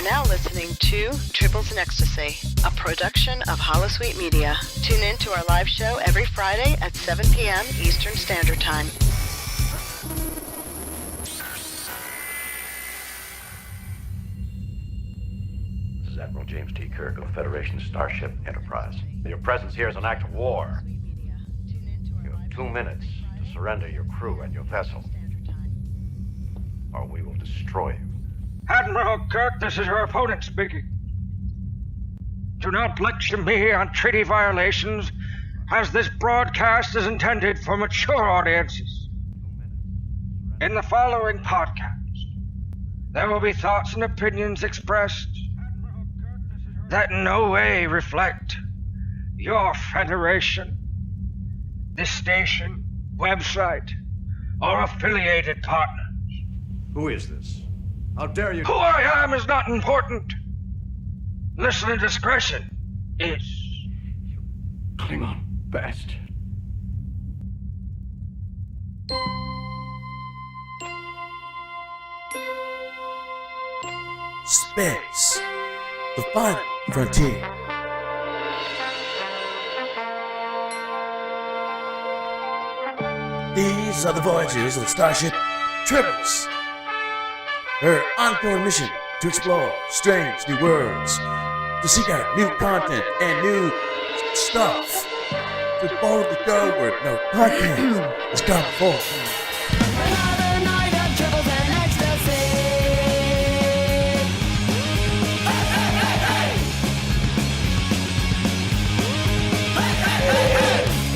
now listening to Tribbles and Ecstasy, a production of Holosuite Media. Tune in to our live show every Friday at 7 p.m. Eastern Standard Time. This is Admiral James T. Kirk of Federation Starship Enterprise. Your presence here is an act of war. You have 2 minutes to surrender your crew and your vessel, or we will destroy you. Admiral Kirk, this is your opponent speaking. Do not lecture me on treaty violations, as this broadcast is intended for mature audiences. In the following podcast, there will be thoughts and opinions expressed that in no way reflect your Federation, this station, website, or affiliated partners. Who is this? How dare you? Who I am is not important. Listener discretion is. Klingon bastard. Space, the final frontier. These are the voyages of the starship Tribbles. Her ongoing mission to explore strange new worlds, to seek out new content and new stuff, to boldly go where no content has gone before. Another night of Tribbles and Ecstasy. Hey, hey, hey, hey! Hey, hey, hey, hey!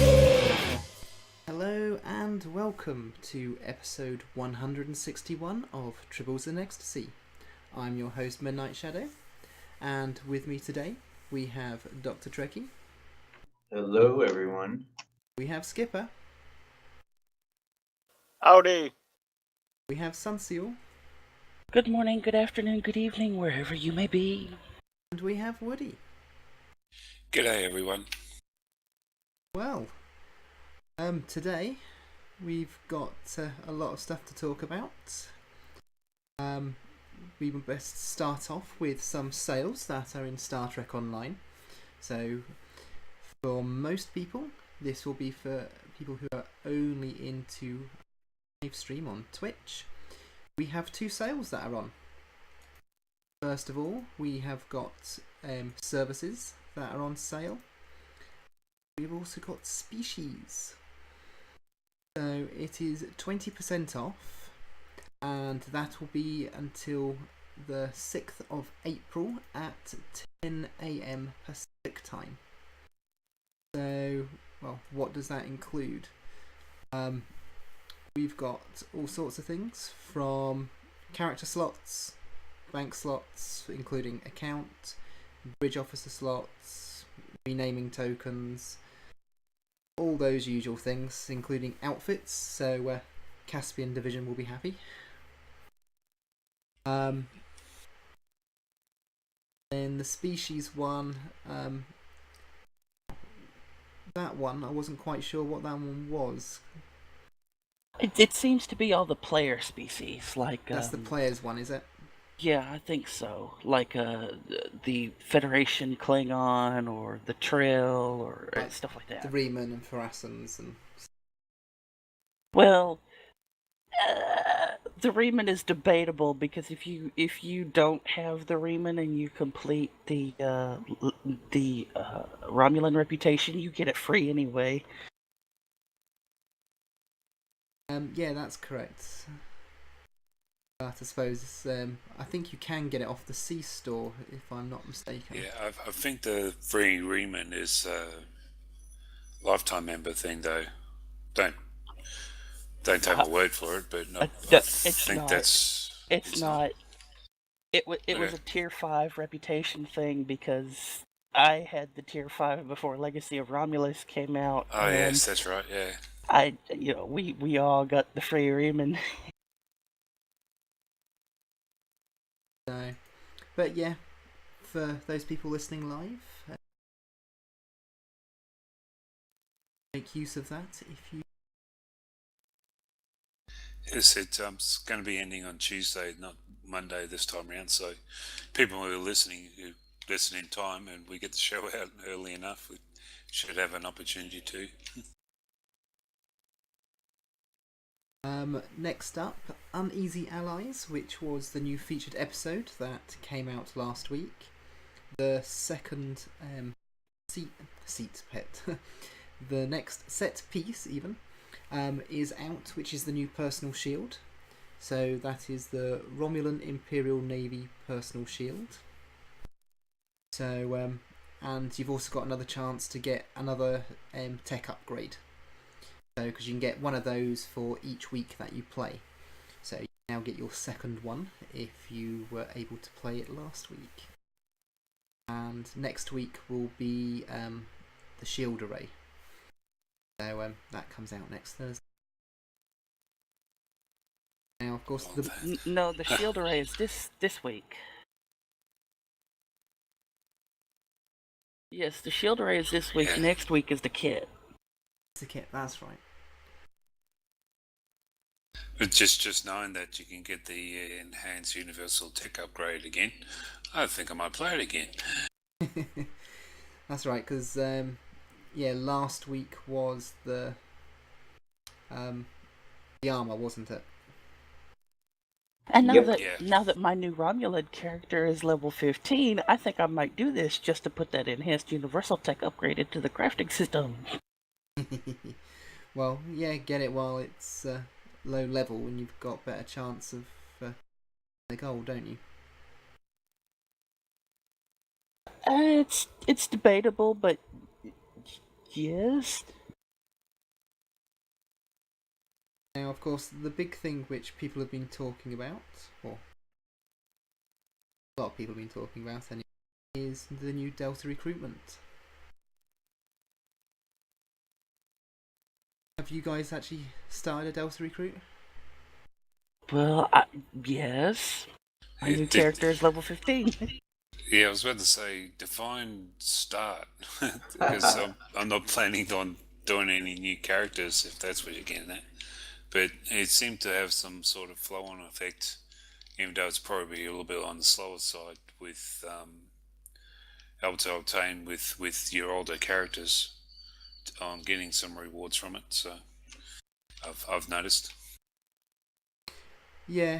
Hello and welcome to episode 161 of Tribbles and Ecstasy. I'm your host Midnight Shadow, and with me today we have Dr. Trekkie. Hello, everyone. We have Skipper. Howdy. We have Sunseal. Good morning, good afternoon, good evening, wherever you may be. And we have Woody. G'day, everyone. Well, today we've got a lot of stuff to talk about. We will best start off with some sales that are in Star Trek Online. So, for most people, this will be for people who are only into live stream on Twitch. We have 2 sales that are on. First of all, we have got services that are on sale. We've also got species. So it is 20% off, and that will be until the 6th of April at 10 AM Pacific time. So, well, what does that include? We've got all sorts of things from character slots, bank slots, including account, bridge officer slots, renaming tokens, all those usual things, including outfits, so Caspian Division will be happy. Then the species one, that one, I wasn't quite sure what that one was. It seems to be all the player species, like... That's the players one, is it? Yeah, I think so. Like the Federation Klingon, or the Trill, or Like stuff like that. The Riemann and Pharasans and... Well, the Riemann is debatable, because if you don't have the Riemann and you complete the Romulan reputation, you get it free anyway. Yeah, that's correct. But I suppose I think you can get it off the C store, if I'm not mistaken. Yeah, I think the free Riemann is a lifetime member thing, though. Don't take my word for it, but I think that's... It's not. It was a tier 5 reputation thing, because I had the tier 5 before Legacy of Romulus came out. Oh yes, that's right. Yeah. We all got the free Riemann. So, but yeah, for those people listening live, make use of that if you... Yes, it's going to be ending on Tuesday, Monday this time around. So people who are listening, who listen in time, and we get the show out early enough, we should have an opportunity to. Next up, Uneasy Allies, which was the new featured episode that came out last week. The second seat pet, the next set piece even, is out, which is the new personal shield. So that is the Romulan Imperial Navy personal shield. So, and you've also got another chance to get another tech upgrade. So, because you can get one of those for each week that you play. So you now get your second one if you were able to play it last week. And next week will be the shield array. So that comes out next Thursday. Now, of course, no, the shield array is this week. Yes, the shield array is this week. Next week is the kit. It's the kit. That's right. But just knowing that you can get the enhanced universal tech upgrade again, I think I might play it again. That's right, because last week was the armor, wasn't it? And now that my new Romulan character is level 15, I think I might do this just to put that enhanced universal tech upgrade into the crafting system. Well, yeah, get it while it's low level, and you've got better chance of the goal, don't you? It's debatable, but yes. Now, of course, the big thing which people have been talking about, or a lot of people have been talking about anyway, is the new Delta recruitment. Have you guys actually started a Delta recruit? Well, yes. My new character is level 15. Yeah, I was about to say, define start, because I'm not planning on doing any new characters, if that's what you're getting at. But it seemed to have some sort of flow-on effect, even though it's probably a little bit on the slower side with able to obtain with your older characters on getting some rewards from it. So I've noticed. Yeah,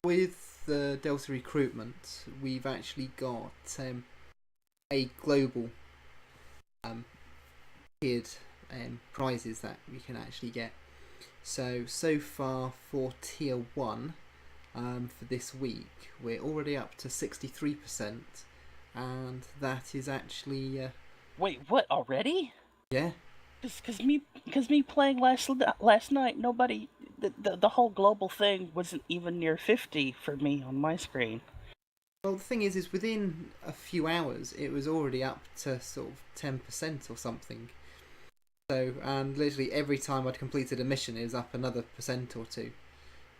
with the Delta recruitment, we've actually got a global tiered prizes that we can actually get. So far for tier 1 for this week, we're already up to 63%, and that is actually Wait, what, already? Yeah. Because me playing last night, nobody, the whole global thing wasn't even near 50 for me on my screen. Well, the thing is within a few hours, it was already up to sort of 10% or something. So, and literally every time I'd completed a mission, it was up another % or two.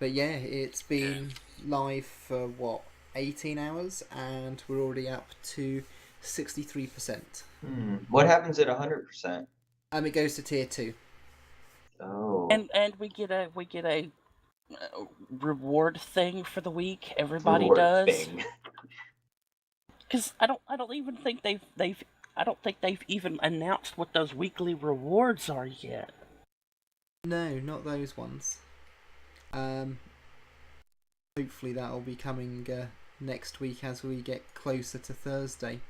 But yeah, it's been live for, 18 hours, and we're already up to 63%. What happens at 100%? It goes to tier 2. Oh. And we get a reward thing for the week. Everybody Reward does. thing. Because I don't even think they've even announced what those weekly rewards are yet. No, not those ones. Hopefully that'll be coming next week as we get closer to Thursday.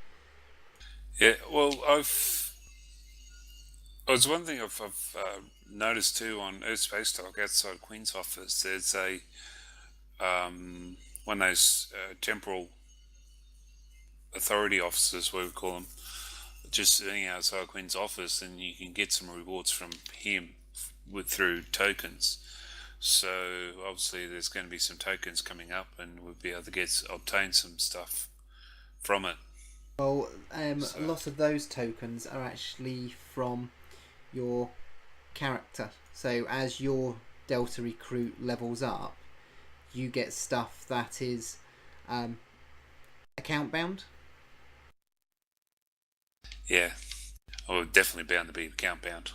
Yeah, well, it's one thing I've noticed too on Earth Space Talk outside Queen's office. There's a one of those temporal authority officers, what we call them, just sitting outside Queen's office, and you can get some rewards from him through tokens. So obviously there's going to be some tokens coming up, and we'll be able to obtain some stuff from it. Well, a lot of those tokens are actually from your character. So as your Delta recruit levels up, you get stuff that is account bound. Yeah, well, definitely bound to be account bound.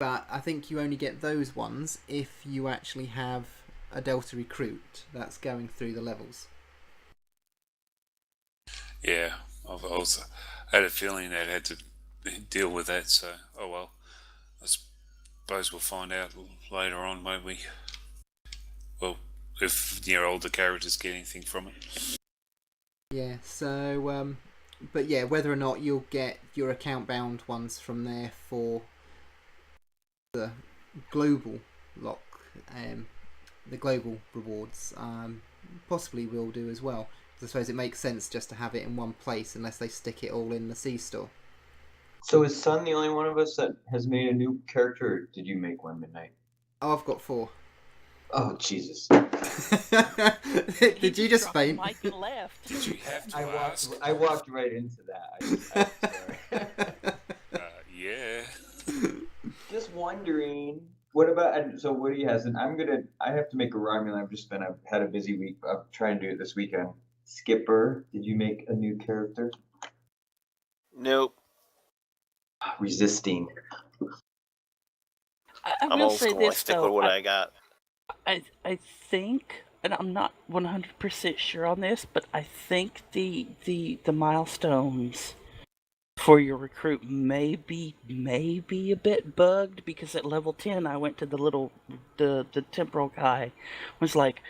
But I think you only get those ones if you actually have a Delta recruit that's going through the levels. Yeah, I've also had a feeling that had to deal with that. So, oh well. I suppose we'll find out later on, won't we? Well, if your older characters get anything from it. Yeah. So, but yeah, whether or not you'll get your account bound ones from there for the global lock, the global rewards, possibly will do as well. I suppose it makes sense just to have it in one place unless they stick it all in the C-store. So is Sun the only one of us that has made a new character, or did you make one, Midnight? Oh, I've got 4. Oh, Jesus. Did you just faint? Mike and left. Did you have to ask? I walked right into that. Yeah. Just wondering, what about, so Woody hasn't, I have to make a Romulan. I've had a busy week. I'm trying to do it this weekend. Skipper, did you make a new character? Nope. Resisting. I will say school. this, I stick though. with what I got. I think, and I'm not 100% sure on this, but I think the milestones for your recruit may be a bit bugged, because at level 10 I went to the temporal guy, was like,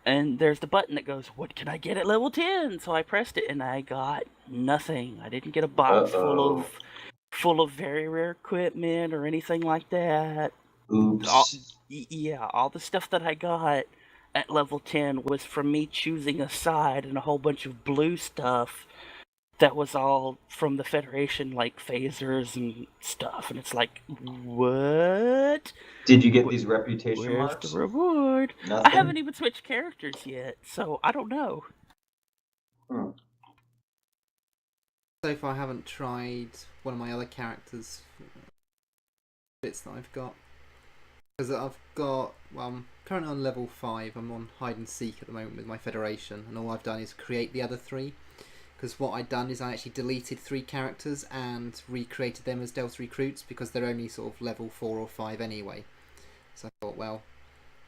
and there's the button that goes, what can I get at level 10? So I pressed it and I got nothing. I didn't get a box full of very rare equipment or anything like that. Oops. All the stuff that I got at level 10 was from me choosing a side, and a whole bunch of blue stuff that was all from the Federation, like phasers and stuff. And it's like, what? Did you get these reputation Where's marks? the reward? Nothing? I haven't even switched characters yet, so I don't know. So far I haven't tried one of my other characters bits that I've got. Because I've got, well, I'm currently on level 5. I'm on hide and seek at the moment with my Federation, and all I've done is create the other 3. Because what I'd done is I actually deleted 3 characters and recreated them as Delta recruits, because they're only sort of level 4 or 5 anyway. So I thought, well,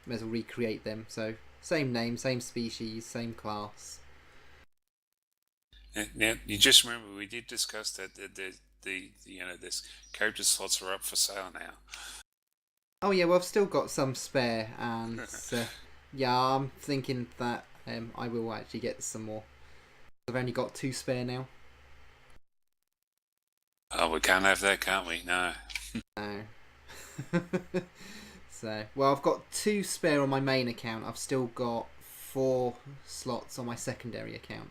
may as well recreate them. So same name, same species, same class. Now you just remember we did discuss that this character slots are up for sale now. Oh yeah, well I've still got some spare, and yeah, I'm thinking that I will actually get some more. I've only got 2 spare now. Oh, we can't have that, can't we? No. No. So, well, I've got 2 spare on my main account. I've still got 4 slots on my secondary account.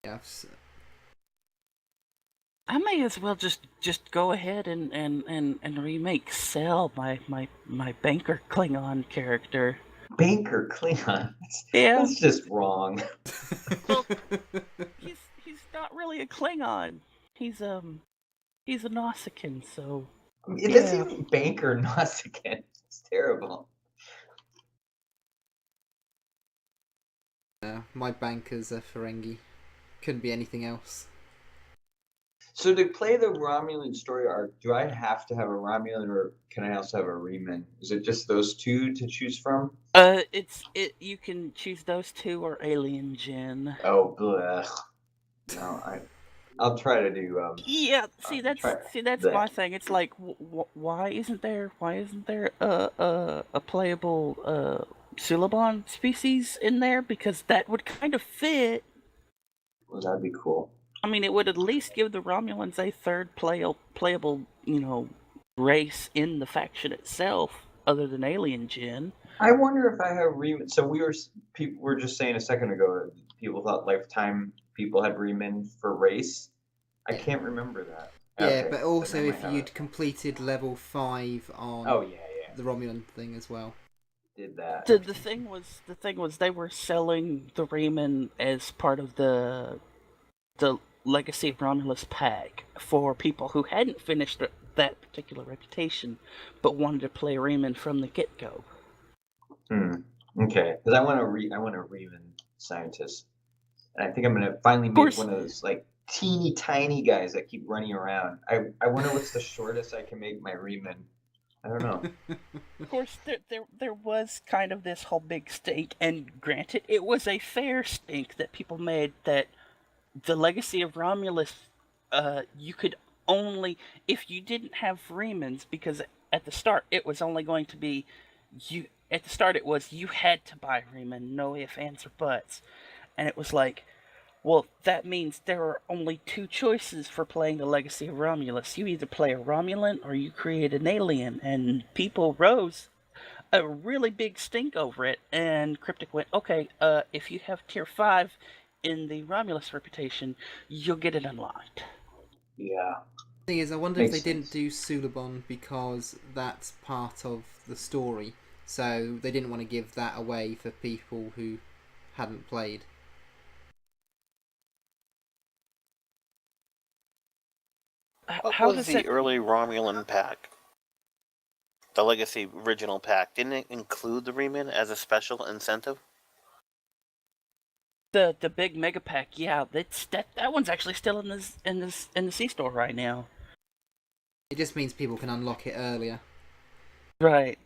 Yeah. I may as well just go ahead and remake Cell, my banker Klingon character. Banker Klingon? Yeah. That's just wrong. Well, he's not really a Klingon. He's a Nausicaan, so... It doesn't even banker Nausicaan. It's terrible. My banker's a Ferengi. Couldn't be anything else. So to play the Romulan story arc, do I have to have a Romulan, or can I also have a Reman? Is it just those 2 to choose from? You can choose those 2 or Alien Gen. Oh, bleh. No, I'll try to do. Yeah, that's my thing. It's like, why isn't there a playable Suliban species in there? Because that would kind of fit. Well, that'd be cool. I mean, it would at least give the Romulans a third playable, race in the faction itself, other than Alien Gen. I wonder if I have Reman. So people were just saying a second ago, people thought Lifetime people had Reman for race. I can't remember that. Yeah, Okay, but also if you'd completed level 5 on the Romulan thing as well. Did that. The thing was they were selling the Reman as part of the Legacy of Romulus pack for people who hadn't finished that particular reputation but wanted to play Reman from the get-go. Okay, because I want a Reman scientist, and I think I'm gonna finally make one of those like teeny tiny guys that keep running around. I wonder what's the shortest I can make my Reman. I don't know. Of course, there was kind of this whole big stink, and granted, it was a fair stink that people made that the legacy of Romulus, you could only, if you didn't have Freemans, because at the start it was only going to be you. At the start, it was you had to buy Freeman, no ifs, ands, or buts, and it was like, well, that means there are only two choices for playing the Legacy of Romulus. You either play a Romulan or you create an alien, and people rose a really big stink over it, and Cryptic went, okay, if you have tier 5 in the Romulus reputation, you'll get it unlocked. Yeah. Thing is, I wonder Makes if they didn't sense. do Suliban because that's part of the story, so they didn't want to give that away for people who hadn't played. What How was does the it... early Romulan pack? The Legacy original pack. Didn't it include the Reman as a special incentive? The big mega pack, yeah, that one's actually still in the C store right now. It just means people can unlock it earlier. Right.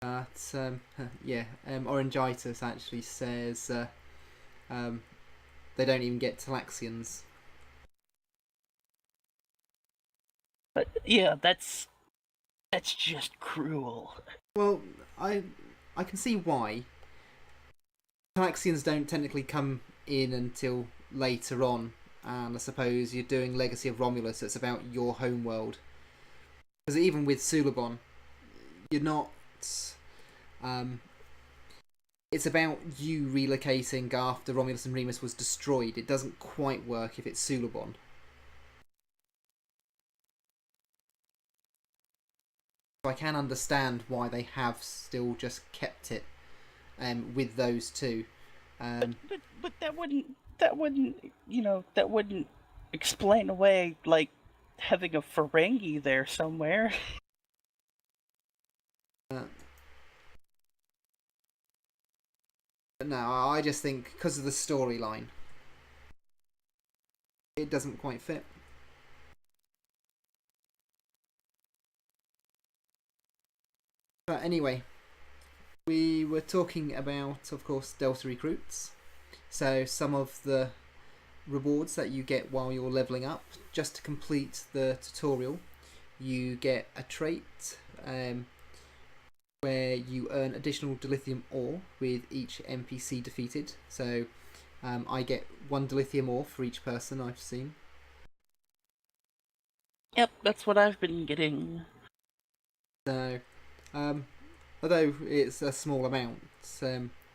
But yeah, Orangitis actually says they don't even get Talaxians. But yeah, that's just cruel. Well, I can see why. Talaxians don't technically come in until later on, and I suppose you're doing Legacy of Romulus, so it's about your home world. Because even with Suliban, you're not. It's about you relocating after Romulus and Remus was destroyed. It doesn't quite work if it's Suliban. So I can understand why they have still just kept it with those two. But that wouldn't that wouldn't explain away like having a Ferengi there somewhere. But no, I just think because of the storyline, it doesn't quite fit. But anyway, we were talking about, of course, Delta recruits. So some of the rewards that you get while you're leveling up, just to complete the tutorial, you get a trait where you earn additional dilithium ore with each NPC defeated. So I get 1 dilithium ore for each person I've seen. Yep, that's what I've been getting. So, although it's a small amount,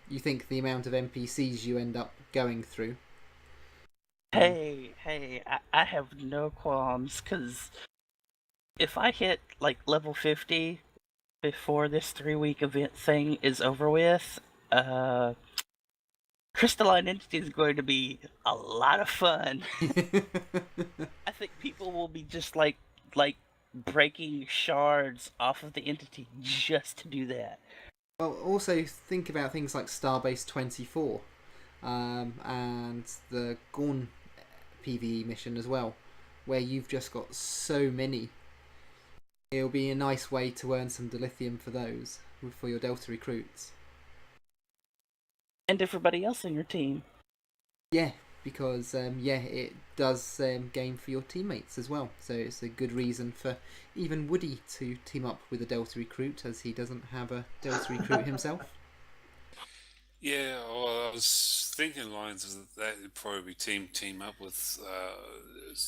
you think the amount of NPCs you end up going through. Hey, I have no qualms, because if I hit like level 50 before this 3-week event thing is over with, Crystalline Entity is going to be a lot of fun. I think people will be just like breaking shards off of the entity just to do that. Well, also think about things like Starbase 24 and the Gorn PvE mission as well, where you've just got so many. It'll be a nice way to earn some dilithium for those, for your Delta recruits. And everybody else in your team. Yeah, because it does gain for your teammates as well. So it's a good reason for even Woody to team up with a Delta recruit, as he doesn't have a Delta recruit himself. Yeah, well, I was thinking lines of that would probably team up with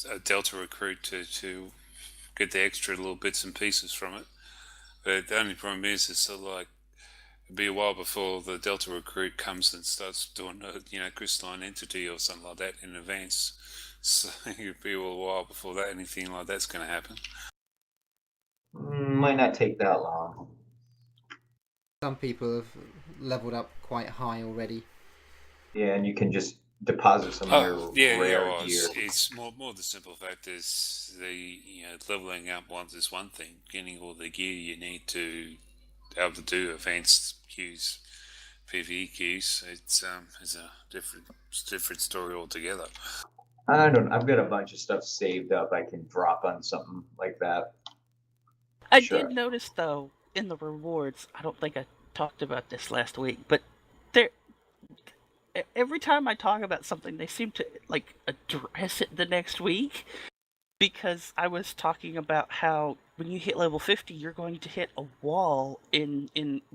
a Delta recruit to get the extra little bits and pieces from it. But the only problem is, it's sort of like it'd be a while before the Delta recruit comes and starts doing a crystalline entity or something like that in advance. So it'd be a little while before that anything like that's going to happen. Might not take that long. Some people have leveled up quite high already. Yeah, and you can just deposit some of your rare gear. It's more the simple fact is the leveling up is one thing. Getting all the gear you need to be able to do advanced queues, PvE queues, it's a different story altogether. I don't. I've got a bunch of stuff saved up. I can drop on something like that. I Sure. did notice though in the rewards. I don't think I talked about this last week, but there. Every time I talk about something, they seem to like address it the next week. Because I was talking about how when you hit level 50, you're going to hit a wall in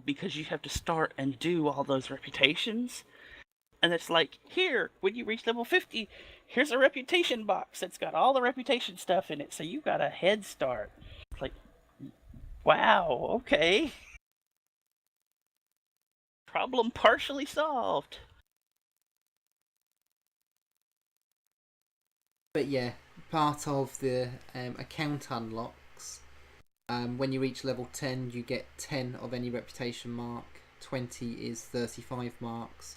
because you have to start and do all those reputations. And it's like, here, when you reach level 50, here's a reputation box that's got all the reputation stuff in it, so you got a head start. It's like, wow, okay. Problem partially solved. But yeah, part of the account unlocks, when you reach level 10, you get 10 of any reputation mark, 20 is 35 marks,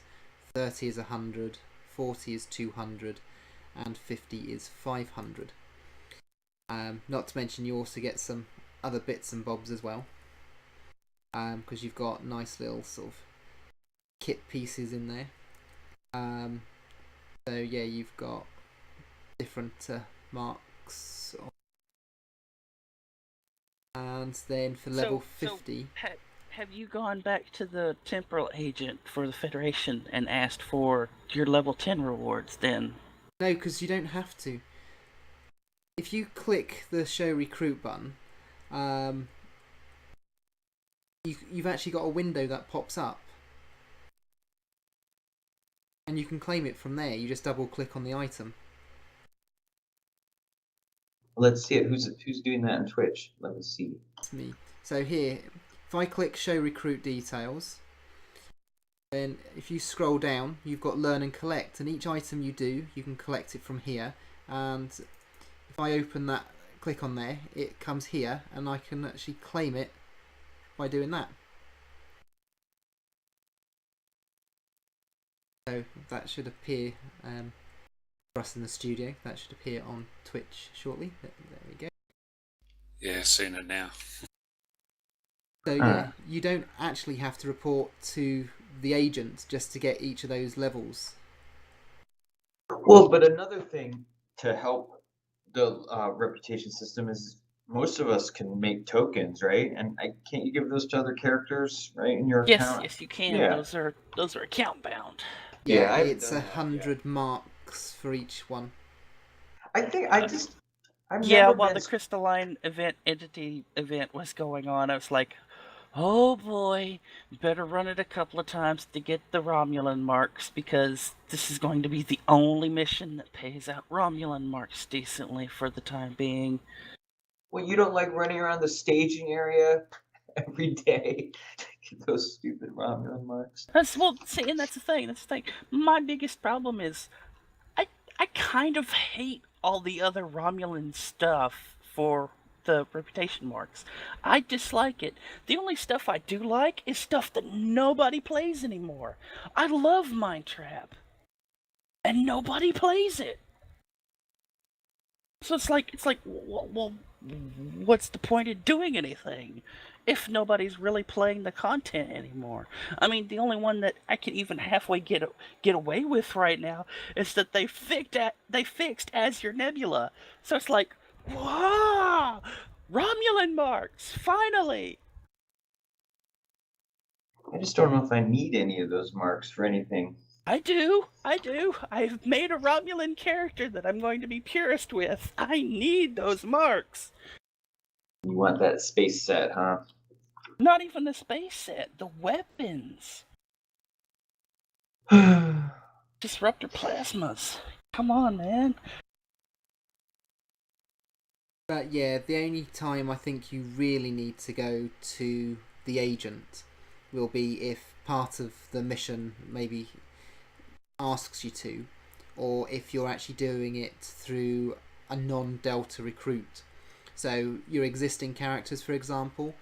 30 is 100, 40 is 200, and 50 is 500. Not to mention you also get some other bits and bobs as well, because you've got nice little sort of kit pieces in there. So yeah, you've got different marks, and then for level 50. Have you gone back to the temporal agent for the Federation and asked for your level 10 rewards then? No, because you don't have to. If you click the show recruit button, you've actually got a window that pops up, and you can claim it from there. You just double click on the item. Let's see it. Who's doing that on Twitch? Let me see. It's me. So here, if I click show recruit details, then if you scroll down, you've got learn and collect, and each item you do, you can collect it from here. And if I open that, click on there, it comes here, and I can actually claim it by doing that. So that should appear for us in the studio. That should appear on Twitch shortly. There we go. Yeah, seen it now. So yeah, you don't actually have to report to the agent just to get each of those levels. Well, but another thing to help the reputation system is most of us can make tokens, right? And can't you give those to other characters, right, in your account? Yes, you can. Yeah. Those are account bound. Yeah, it's 100 marks for each one. I think while the Crystalline entity event was going on, I was like, oh boy, better run it a couple of times to get the Romulan marks, because this is going to be the only mission that pays out Romulan marks decently for the time being. Well, you don't like running around the staging area every day to get those stupid Romulan marks. That's the thing. My biggest problem is I kind of hate all the other Romulan stuff for the reputation marks. I dislike it. The only stuff I do like is stuff that nobody plays anymore. I love Mind Trap, and nobody plays it. So it's like, well, what's the point of doing anything if nobody's really playing the content anymore? I mean, the only one that I can even halfway get away with right now is that they fixed As Your Nebula. So it's like, wow, Romulan marks, finally. I just don't know if I need any of those marks for anything. I do. I've made a Romulan character that I'm going to be purist with. I need those marks. You want that space set, huh? Not even the space set, the weapons. Disruptor plasmas. Come on, man. But yeah, the only time I think you really need to go to the agent will be if part of the mission maybe asks you to, or if you're actually doing it through a non-Delta recruit. So your existing characters, for example,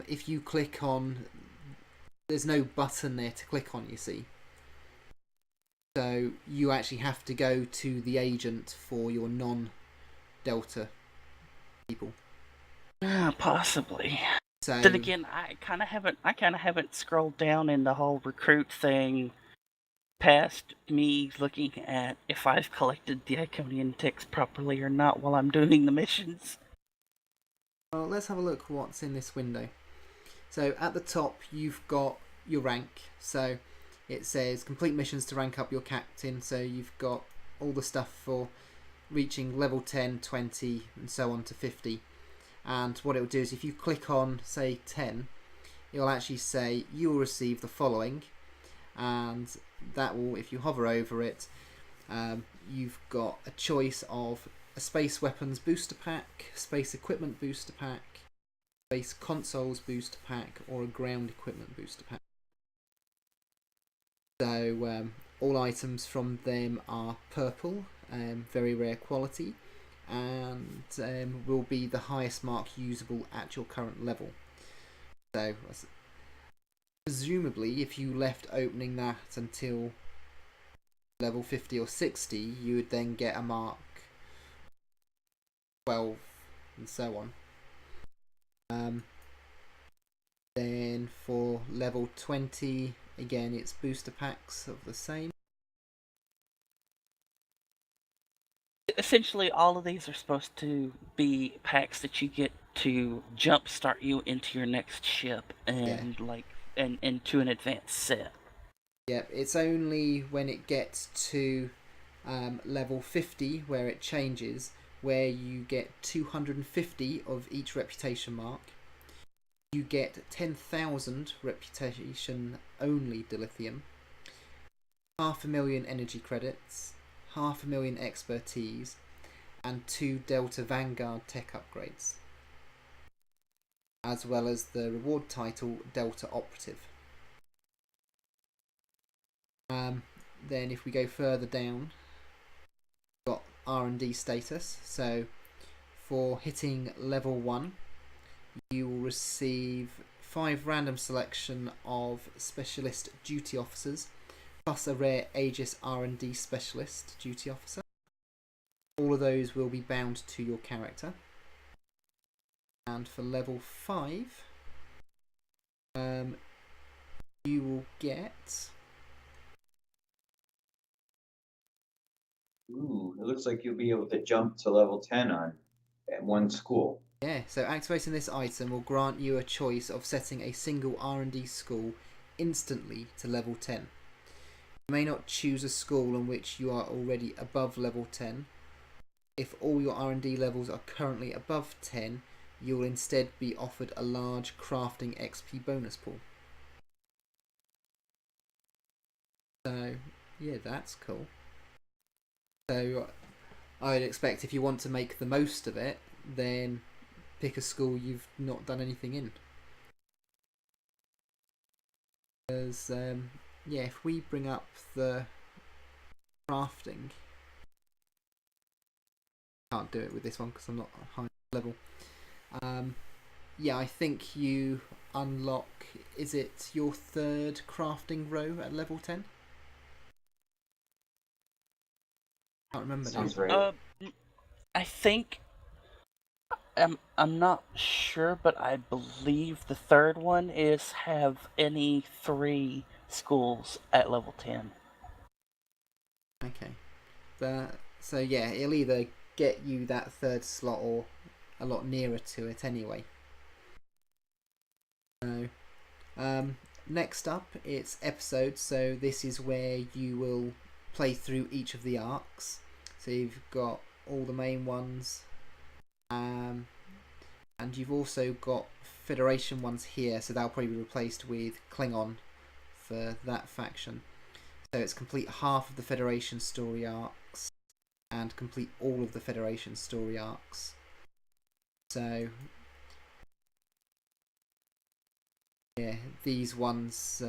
if you click on, there's no button there to click on, you see. So you actually have to go to the agent for your non-Delta people. Possibly. So then again, I kind of haven't scrolled down in the whole recruit thing past me looking at if I've collected the Iconian text properly or not while I'm doing the missions. Well, let's have a look what's in this window. So at the top you've got your rank. So it says complete missions to rank up your captain. So you've got all the stuff for reaching level 10, 20 and so on to 50. And what it will do is if you click on say 10, it will actually say you will receive the following, and that will, if you hover over it, you've got a choice of a space weapons booster pack, space equipment booster pack, space consoles booster pack, or a ground equipment booster pack. So all items from them are purple, very rare quality, and will be the highest mark usable at your current level. So presumably if you left opening that until level 50 or 60, you would then get a mark 12 and so on. Then for level 20, again it's booster packs of the same. Essentially, all of these are supposed to be packs that you get to jumpstart you into your next ship and and into an advanced set. Yep, it's only when it gets to level 50 where it changes, where you get 250 of each reputation mark. You get 10,000 reputation only dilithium, 500,000 energy credits, 500,000 expertise, and 2 Delta Vanguard tech upgrades, as well as the reward title Delta Operative. Then if we go further down, we've got R&D status. So for hitting level 1, you will receive 5 random selection of specialist duty officers, plus a rare Aegis R&D specialist duty officer. All of those will be bound to your character. And for level 5, you will get... Ooh, it looks like you'll be able to jump to level 10 at one school. Yeah, so activating this item will grant you a choice of setting a single R&D school instantly to level 10. You may not choose a school on which you are already above level 10. If all your R&D levels are currently above 10, you will instead be offered a large crafting XP bonus pool. So, yeah, that's cool. So, I'd expect if you want to make the most of it, then pick a school you've not done anything in. Because, yeah, if we bring up the crafting, can't do it with this one because I'm not high level. Yeah, I think you unlock, is it your 3rd crafting row at level 10? Can't remember. Sounds now. right. I think I'm not sure, but I believe the 3rd one is have any 3 schools at level 10. Okay. So yeah, it'll either get you that 3rd slot or a lot nearer to it anyway. So, next up, it's episodes. So this is where you will play through each of the arcs. So you've got all the main ones, and you've also got Federation ones here. So that'll probably be replaced with Klingon for that faction. So it's complete half of the Federation story arcs and complete all of the Federation story arcs. So yeah, these ones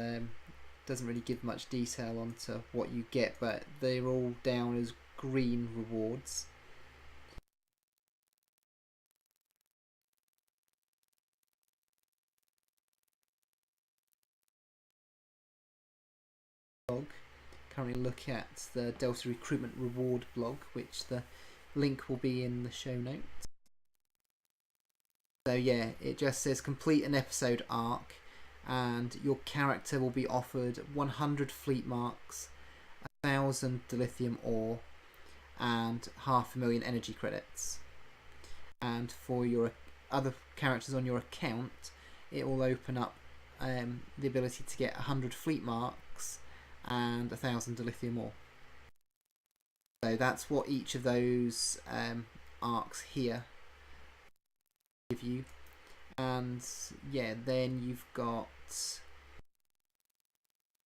doesn't really give much detail onto what you get, but they're all down as green rewards. Currently look at the Delta Recruitment Reward blog, which the link will be in the show notes. So yeah, it just says complete an episode arc and your character will be offered 100 fleet marks 1,000 dilithium ore and 500,000 energy credits. And for your other characters on your account, it will open up the ability to get 100 fleet marks and 1,000 dilithium ore. So that's what each of those arcs here give you. And yeah, then you've got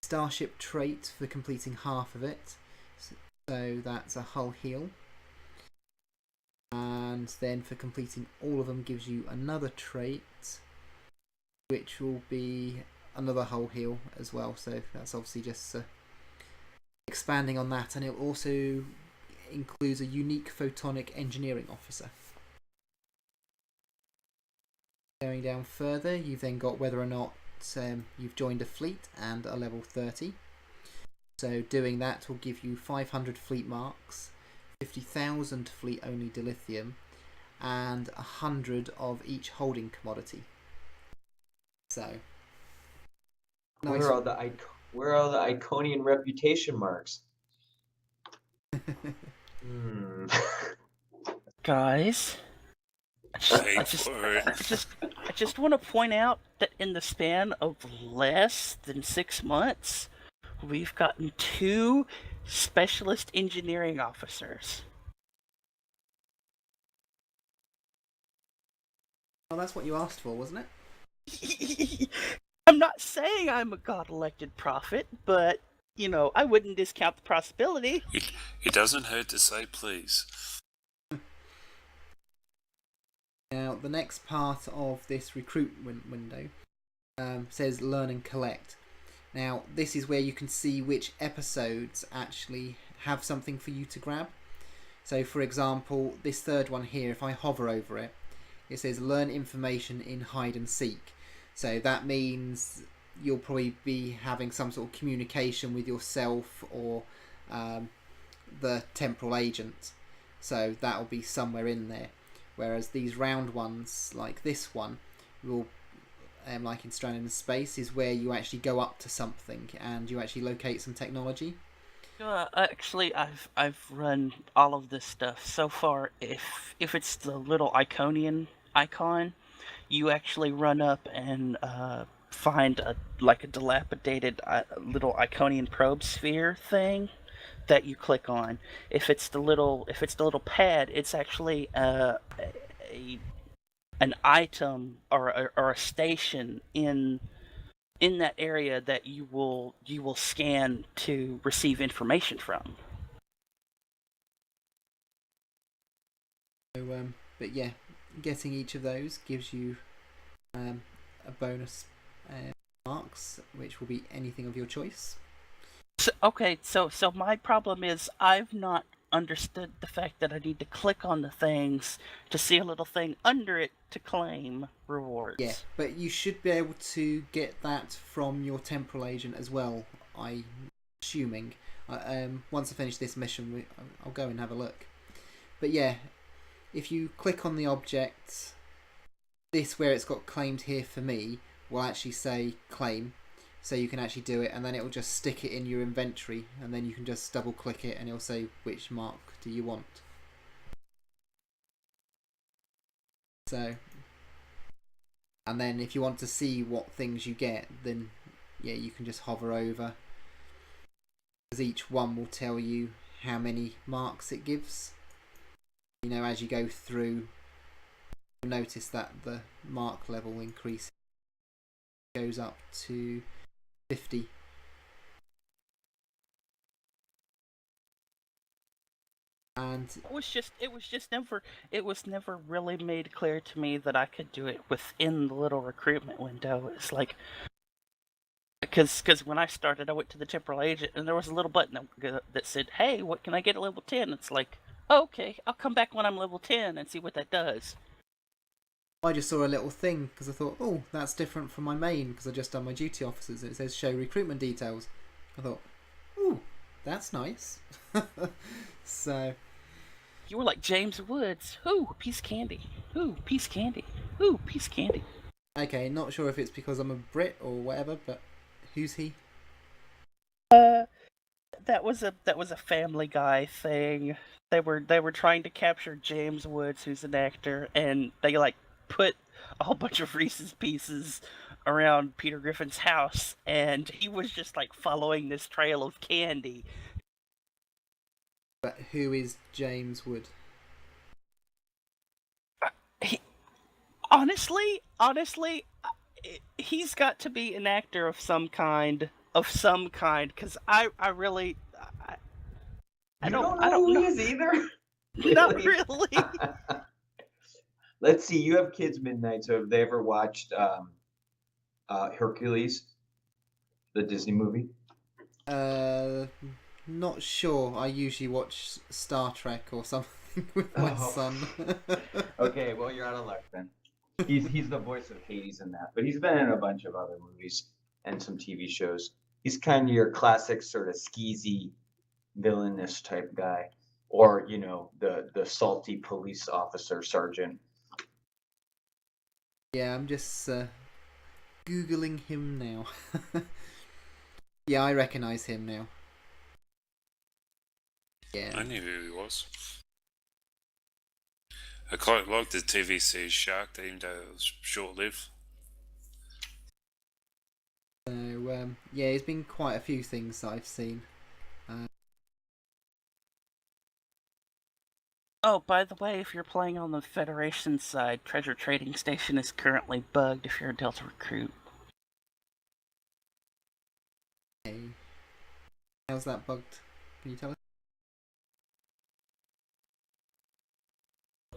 Starship trait for completing half of it. So that's a hull heal. And then for completing all of them gives you another trait, which will be another hull heal as well. So that's obviously just expanding on that, and it also includes a unique photonic engineering officer. Going down further, you've then got whether or not you've joined a fleet and are level 30. So doing that will give you 500 fleet marks, 50,000 fleet only dilithium, and 100 of each holding commodity. So Where nice. are all the Iconian reputation marks? Guys, Pay for it. I just want to point out that in the span of less than 6 months, we've gotten 2 specialist engineering officers. Well, that's what you asked for, wasn't it? I'm not saying I'm a god-elected prophet, but, you know, I wouldn't discount the possibility. It doesn't hurt to say please. Now, the next part of this recruitment window says learn and collect. Now, this is where you can see which episodes actually have something for you to grab. So, for example, this third one here, if I hover over it, it says learn information in hide and seek. So that means you'll probably be having some sort of communication with yourself or the temporal agent. So that'll be somewhere in there. Whereas these round ones, like this one, will, like in Stranded in Space, is where you actually go up to something and you actually locate some technology. Actually, I've run all of this stuff so far. If it's the little Iconian icon, you actually run up and find a dilapidated little Iconian probe sphere thing that you click on. If it's the little pad, it's actually an item or a station in that area that you will scan to receive information from. So, but yeah, getting each of those gives you a bonus marks, which will be anything of your choice. So my problem is I've not understood the fact that I need to click on the things to see a little thing under it to claim rewards. Yeah, but you should be able to get that from your temporal agent as well, I'm assuming. Once I finish this mission, I'll go and have a look. But yeah, if you click on the object, this where it's got claimed here for me will actually say claim. So you can actually do it, and then it will just stick it in your inventory, and then you can just double click it and it'll say which mark do you want. So, and then if you want to see what things you get, then yeah, you can just hover over, because each one will tell you how many marks it gives. You know, as you go through, you'll notice that the mark level increases, goes up to 50. And it was never really made clear to me that I could do it within the little recruitment window. It's like, because when I started, I went to the temporal agent and there was a little button that said, "Hey, what can I get at level 10?" It's like, okay, I'll come back when I'm level 10 and see what that does. I just saw a little thing because I thought, oh, that's different from my main, because I just done my duty officers. It says show recruitment details. I thought, ooh, that's nice. So you were like James Woods. Ooh, piece of candy. Ooh, piece of candy. Ooh, piece of candy. Okay, not sure if it's because I'm a Brit or whatever, but who's he? That was a Family Guy thing. They were trying to capture James Woods, who's an actor, and they like put a whole bunch of Reese's Pieces around Peter Griffin's house, and he was just like following this trail of candy. But who is James Wood? He, honestly, he's got to be an actor of some kind, because I really, I You don't, don't I know don't who know. he is either? Not Really? really. Let's see. You have kids midnight, so have they ever watched Hercules, the Disney movie? Uh, Not sure. I usually watch Star Trek or something with my Oh. son. Okay, well you're out of luck then. He's the voice of Hades in that, but he's been in a bunch of other movies and some TV shows. He's kind of your classic sort of skeezy, villainous type guy, or the salty police officer sergeant. Yeah, I'm just googling him now. Yeah, I recognise him now. Yeah. I knew who he was. I quite liked the TV series Shark, even though it was short-lived. So yeah, there's been quite a few things that I've seen. Oh, by the way, if you're playing on the Federation side, Treasure Trading Station is currently bugged if you're a Delta recruit. Okay. How's that bugged? Can you tell us?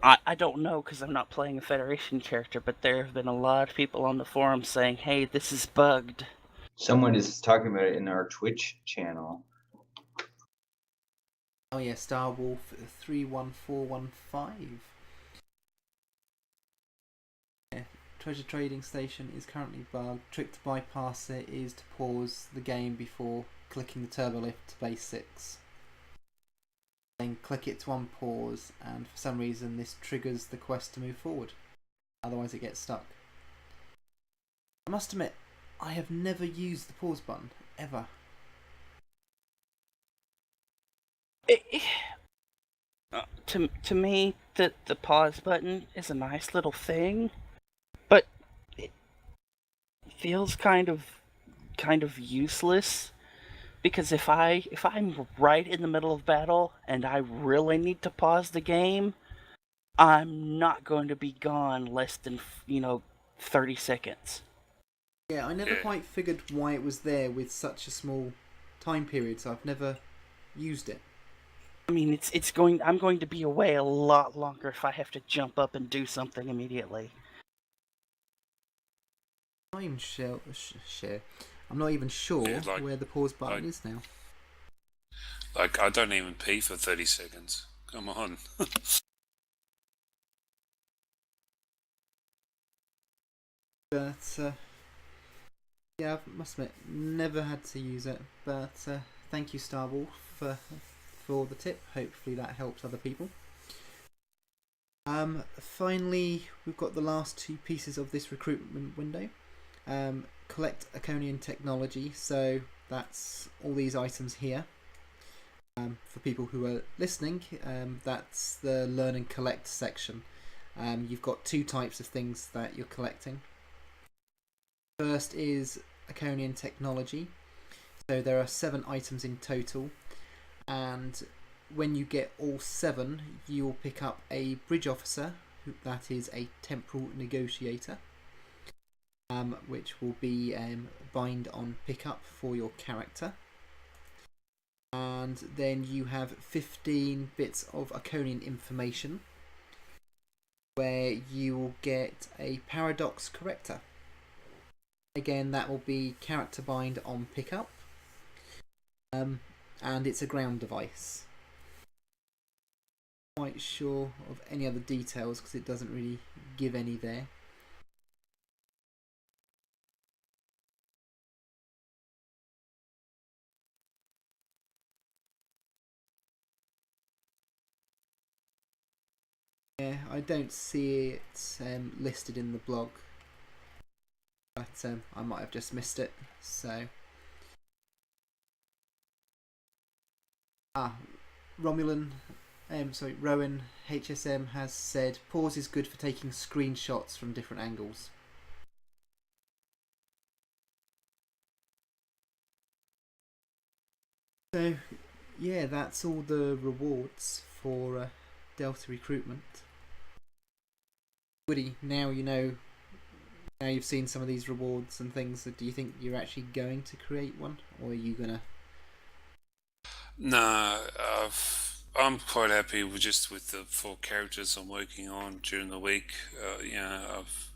I don't know because I'm not playing a Federation character, but there have been a lot of people on the forum saying, hey, this is bugged. Someone is talking about it in our Twitch channel. Oh yeah, Star Wolf 31415. Yeah, Treasure Trading Station is currently bugged. Trick to bypass it is to pause the game before clicking the turbo lift to base 6. Then click it to unpause, and for some reason this triggers the quest to move forward. Otherwise it gets stuck. I must admit, I have never used the pause button, ever. To me, the pause button is a nice little thing, but it feels kind of useless. Because if I'm right in the middle of battle and I really need to pause the game, I'm not going to be gone less than 30 seconds. Yeah, I never quite figured why it was there with such a small time period, so I've never used it. I mean, I'm going to be away a lot longer if I have to jump up and do something immediately. Time share. I'm not even sure where the pause button is now. Like, I don't even pee for 30 seconds. Come on. But yeah, I must admit, never had to use it. But thank you, Star Wolf, for the tip. Hopefully that helps other people. Finally, we've got the last two pieces of this recruitment window. Collect Iconian technology. So that's all these items here. For people who are listening, that's the learn and collect section. You've got two types of things that you're collecting. First is Iconian technology. So there are 7 items in total, and when you get all 7, you will pick up a bridge officer, that is a temporal negotiator, which will be bind on pickup for your character. And then you have 15 bits of Iconian information, where you will get a paradox corrector. Again, that will be character bind on pickup, and it's a ground device. Not quite sure of any other details because it doesn't really give any there. Yeah, I don't see it listed in the blog, but I might have just missed it. So Romulan, Rowan HSM has said pause is good for taking screenshots from different angles. So, yeah, that's all the rewards for Delta recruitment. Woody, now you've seen some of these rewards and things. Do you think you're actually going to create one, or are you gonna? No, I'm quite happy with the 4 characters I'm working on during the week. I've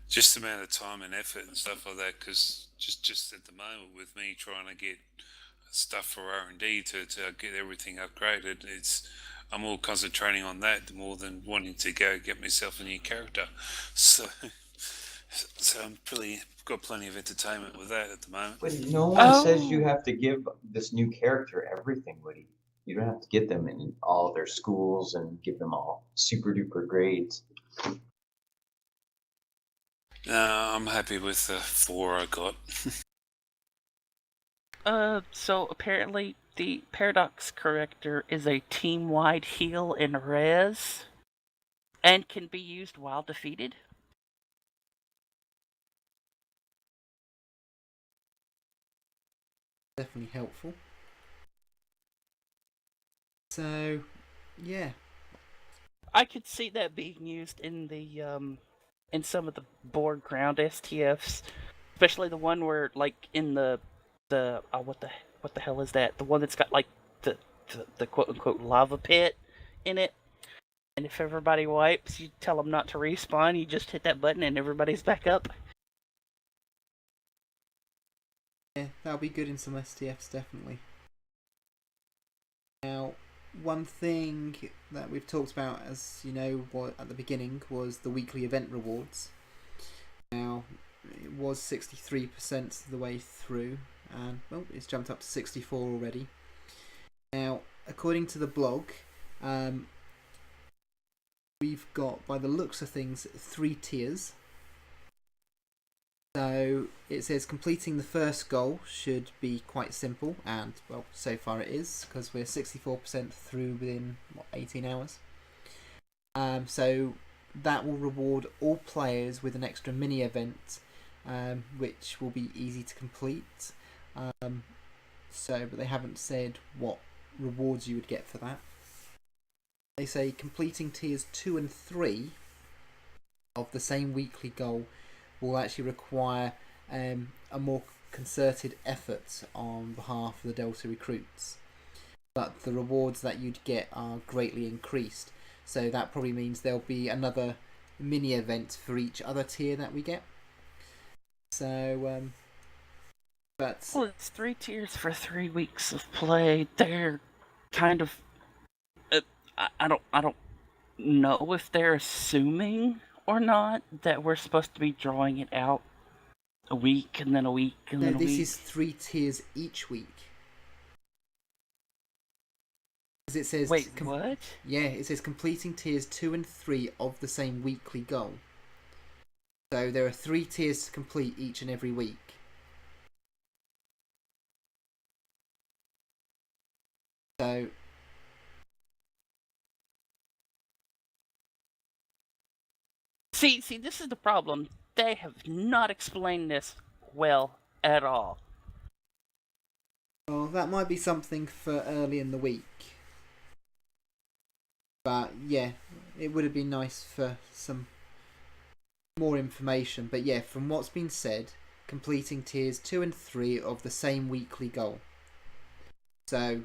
just the amount of time and effort and stuff like that. Because just at the moment, with me trying to get stuff for R&D to get everything upgraded, I'm all concentrating on that more than wanting to go get myself a new character. So I'm got plenty of entertainment with that at the moment. But no one says you have to give this new character everything, Woody. You don't have to get them in all their schools and give them all super duper grades. I'm happy with the 4 I got. So apparently the Paradox Corrector is a team-wide heal and res, and can be used while defeated. Definitely helpful. So, yeah. I could see that being used in the in some of the board ground STFs, especially the one where like in the what the hell is that? The one that's got like the quote unquote lava pit in it. And if everybody wipes, you tell them not to respawn. You just hit that button and everybody's back up. Yeah, that'll be good in some STFs, definitely. Now, one thing that we've talked about, as you know, at the beginning, was the weekly event rewards. Now, it was 63% of the way through, and well, it's jumped up to 64 already. Now, according to the blog, we've got, by the looks of things, 3 tiers. So it says completing the first goal should be quite simple, and well, so far it is, because we're 64% through within 18 hours. So that will reward all players with an extra mini event, which will be easy to complete. But they haven't said what rewards you would get for that. They say completing tiers 2 and 3 of the same weekly goal will actually require a more concerted effort on behalf of the Delta recruits. But the rewards that you'd get are greatly increased. So that probably means there'll be another mini event for each other tier that we get. So, but... Well, it's 3 tiers for 3 weeks of play. They're kind of... I don't know if they're assuming or not that we're supposed to be drawing it out a week and then a week and then a week. This is 3 tiers each week. As it says, wait, what? Yeah, it says completing tiers 2 and 3 of the same weekly goal. So there are 3 tiers to complete each and every week. So See, this is the problem. They have not explained this well at all. Well, that might be something for early in the week. But yeah, it would have been nice for some more information. But yeah, from what's been said, completing tiers 2 and 3 of the same weekly goal. So,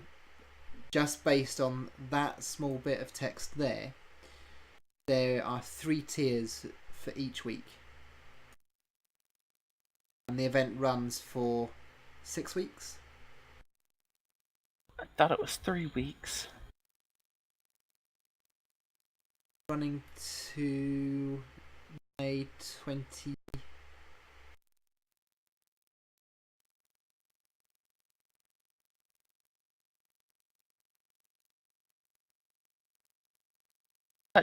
just based on that small bit of text there are 3 tiers for each week. And the event runs for 6 weeks. I thought it was 3 weeks. Running to May 20.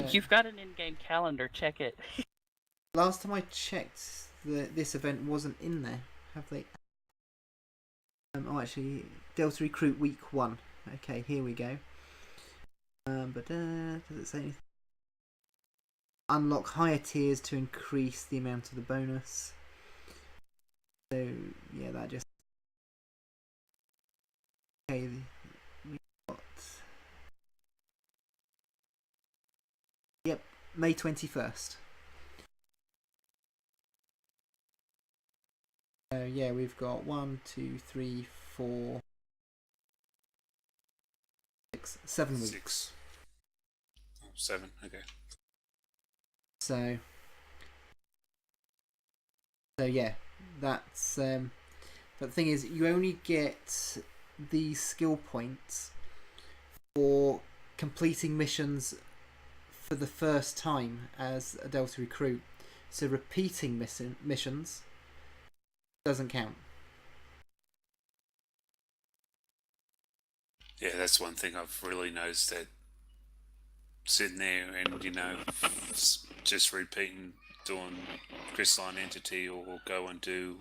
You've got an in-game calendar. Check it. Last time I checked, this event wasn't in there. Have they? Actually, Delta Recruit Week 1. Okay, here we go. But does it say anything? Unlock higher tiers to increase the amount of the bonus. So yeah, that just okay. We got May 21st. So yeah, we've got 1, 2, 3, 4, 6, 7 weeks. 6. 7. Okay. So yeah, that's but the thing is, you only get these skill points for completing missions for the first time as a Delta recruit. So repeating missions doesn't count. Yeah, that's one thing I've really noticed, that sitting there and, just repeating, doing Crystalline Entity or go and do,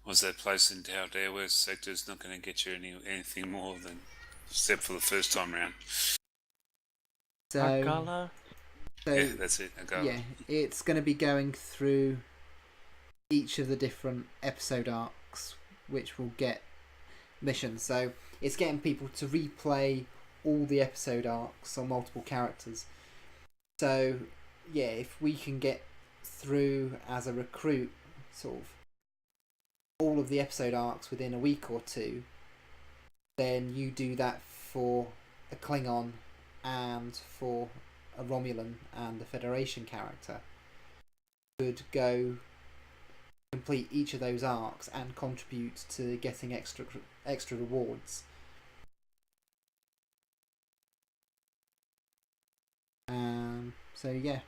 what's that place in Tower Dare sector's not going to get you anything more than, except for the first time round. So, Argala? Yeah, that's it. Argala. Yeah, it's going to be going through each of the different episode arcs, which will get missions. So it's getting people to replay all the episode arcs on multiple characters. So yeah, if we can get through as a recruit sort of all of the episode arcs within a week or two, then you do that for a Klingon and for a Romulan and a Federation character. Could go complete each of those arcs and contribute to getting extra rewards. So yeah,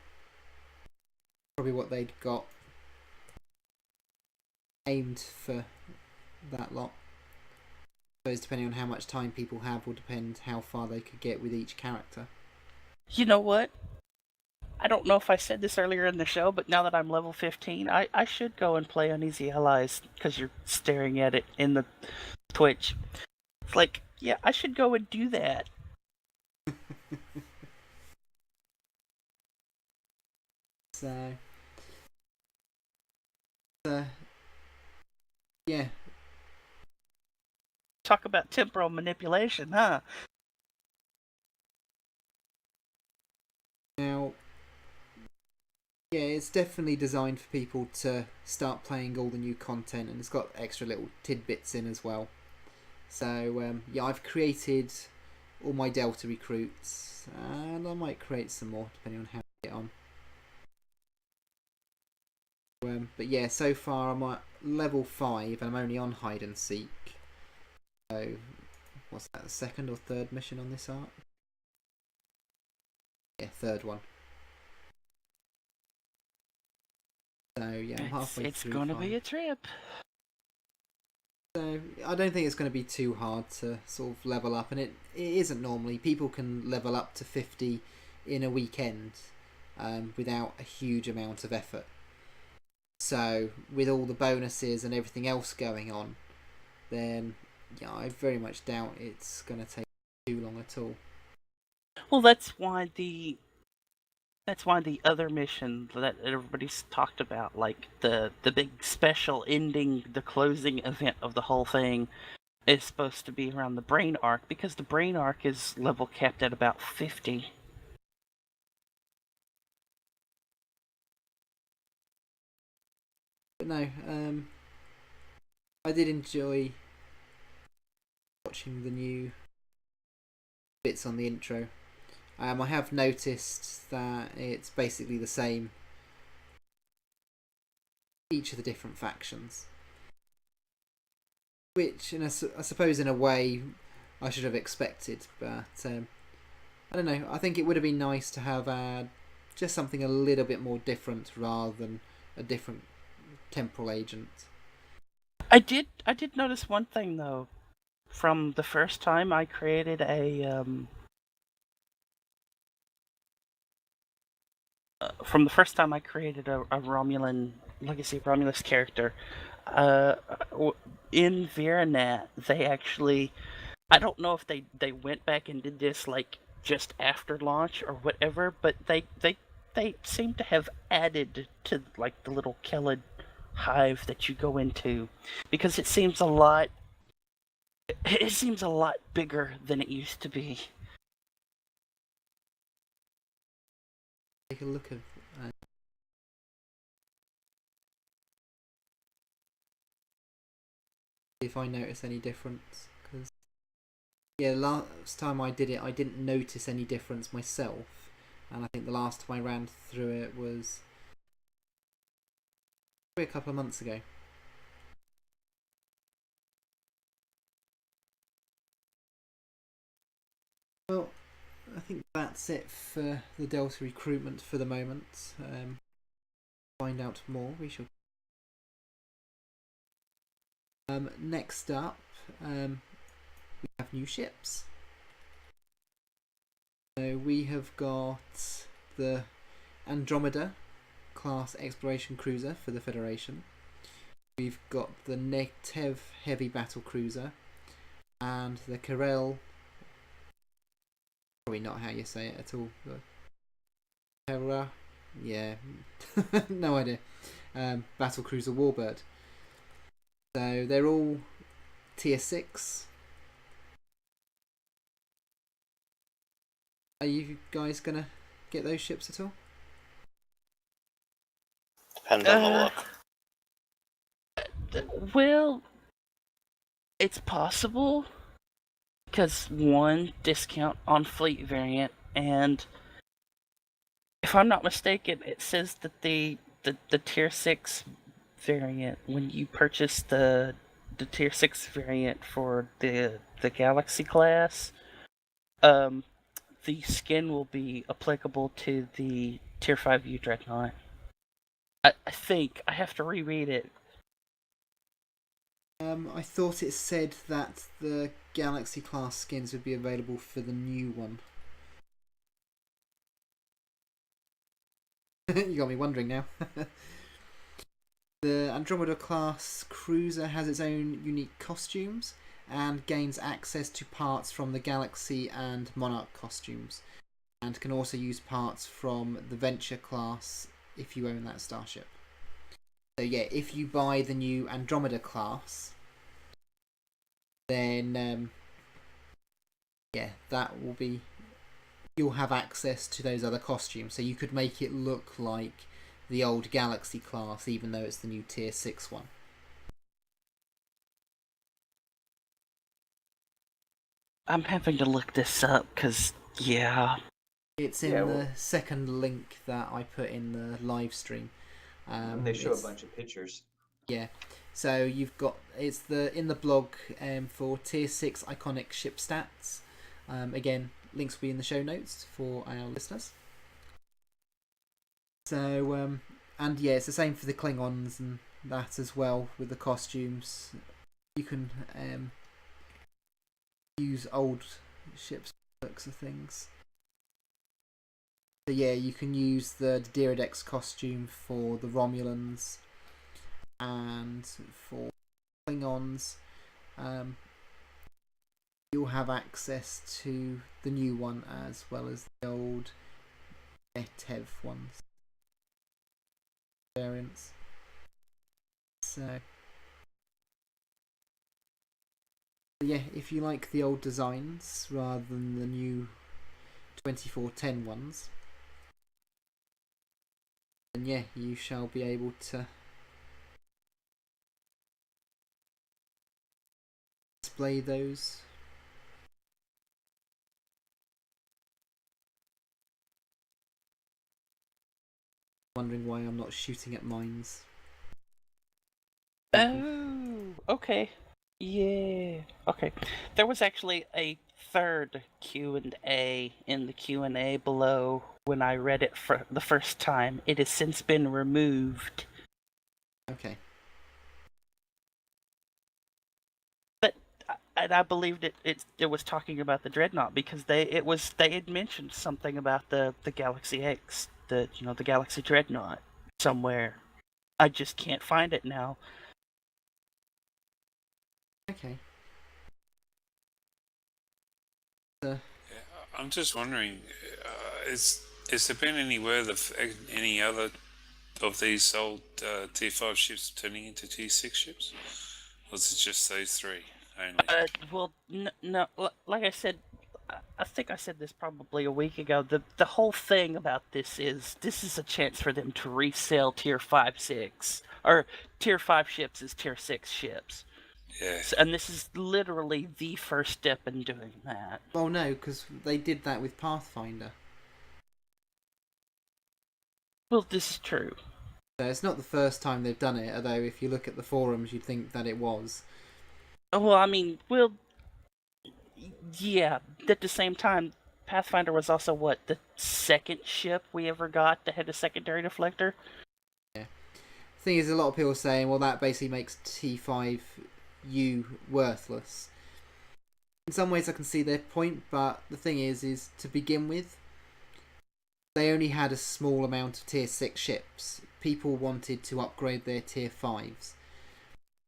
probably what they'd got aimed for that lot. I suppose depending on how much time people have will depend how far they could get with each character. You know what? I don't know if I said this earlier in the show, but now that I'm level 15, I should go and play Uneasy Allies, because you're staring at it in the Twitch. It's like, yeah, I should go and do that. Yeah. Talk about temporal manipulation, huh? Now, yeah, it's definitely designed for people to start playing all the new content, and it's got extra little tidbits in as well. So, yeah, I've created all my Delta recruits, and I might create some more depending on how I get on. But yeah, so far I'm at level 5 and I'm only on hide and seek. So, what's that, the second or third mission on this arc? Yeah, third one. So yeah, I'm halfway It's through. going to be a trip. So I don't think it's going to be too hard to sort of level up, and it isn't normally. People can level up to 50 in a weekend without a huge amount of effort. So with all the bonuses and everything else going on, then yeah, I very much doubt it's going to take too long at all. Well, that's why the other mission that everybody's talked about, like the big special ending, the closing event of the whole thing, is supposed to be around the brain arc, because the brain arc is level capped at about 50. But no, I did enjoy watching the new bits on the intro. I have noticed that it's basically the same each of the different factions, which I suppose in a way I should have expected, but I don't know, I think it would have been nice to have just something a little bit more different rather than a different temporal agent. I did notice one thing though. From the first time I created a Romulan Legacy Romulus character, in Virenat they actually I don't know if they went back and did this like just after launch or whatever, but they seem to have added to like the little Kellid hive that you go into, because it seems a lot bigger than it used to be. Take a look at if I notice any difference, because yeah, last time I did it I didn't notice any difference myself, and I think the last time I ran through it was probably a couple of months ago. Well, I think that's it for the Delta recruitment for the moment. Find out more, we shall. Next up, we have new ships. So we have got the Andromeda class exploration cruiser for the Federation. We've got the Netev heavy battle cruiser and the Karel. Probably not how you say it at all. Terra, yeah, no idea. Battle cruiser Warbird. So they're all tier 6. Are you guys gonna get those ships at all? Depends on the look. Well, it's possible, because one, discount on fleet variant, and if I'm not mistaken, it says that the tier 6 variant, when you purchase the tier 6 variant for the Galaxy class, the skin will be applicable to the tier 5U Dreadnought. I think I have to reread it. I thought it said that the Galaxy class skins would be available for the new one. You got me wondering now. The Andromeda class cruiser has its own unique costumes and gains access to parts from the Galaxy and Monarch costumes, and can also use parts from the Venture class if you own that starship. So yeah, if you buy the new Andromeda class, then yeah, that will be, you'll have access to those other costumes, so you could make it look like the old Galaxy class even though it's the new tier 6 one. I'm having to look this up because, yeah. It's in the second link that I put in the live stream. They show a bunch of pictures. Yeah, so you've got, it's in the blog for tier 6 iconic ship stats. Again, links will be in the show notes for our listeners. So, and yeah, it's the same for the Klingons and that as well with the costumes. You can use old ships looks of things. So yeah, you can use the Diridex costume for the Romulans and for Klingons. You'll have access to the new one as well as the old Netev ones variants. So yeah, if you like the old designs rather than the new 2410 ones, then yeah, you shall be able to display those. Wondering why I'm not shooting at mines. Oh, okay. Yeah. Okay. There was actually a third Q&A in the Q&A below when I read it for the first time. It has since been removed. Okay. But and I believed it was talking about the Dreadnought because they had mentioned something about the Galaxy X, the Galaxy Dreadnought somewhere. I just can't find it now. Okay. I'm just wondering, has there been any word of any other of these old Tier 5 ships turning into Tier 6 ships? Or is it just those three only? Well, no, like I said, I think I said this probably a week ago. The whole thing about this is a chance for them to resell Tier 5, 6, or Tier 5 ships as Tier 6 ships. Yeah. And this is literally the first step in doing that. Well, no, because they did that with Pathfinder. Well, this is true. So it's not the first time they've done it, although if you look at the forums, you'd think that it was. Well, I mean, yeah. At the same time, Pathfinder was also, the second ship we ever got that had a secondary deflector? Yeah. The thing is, a lot of people are saying, well, that basically makes T5U worthless. In some ways, I can see their point, but the thing is to begin with, they only had a small amount of Tier 6 ships. People wanted to upgrade their Tier 5s.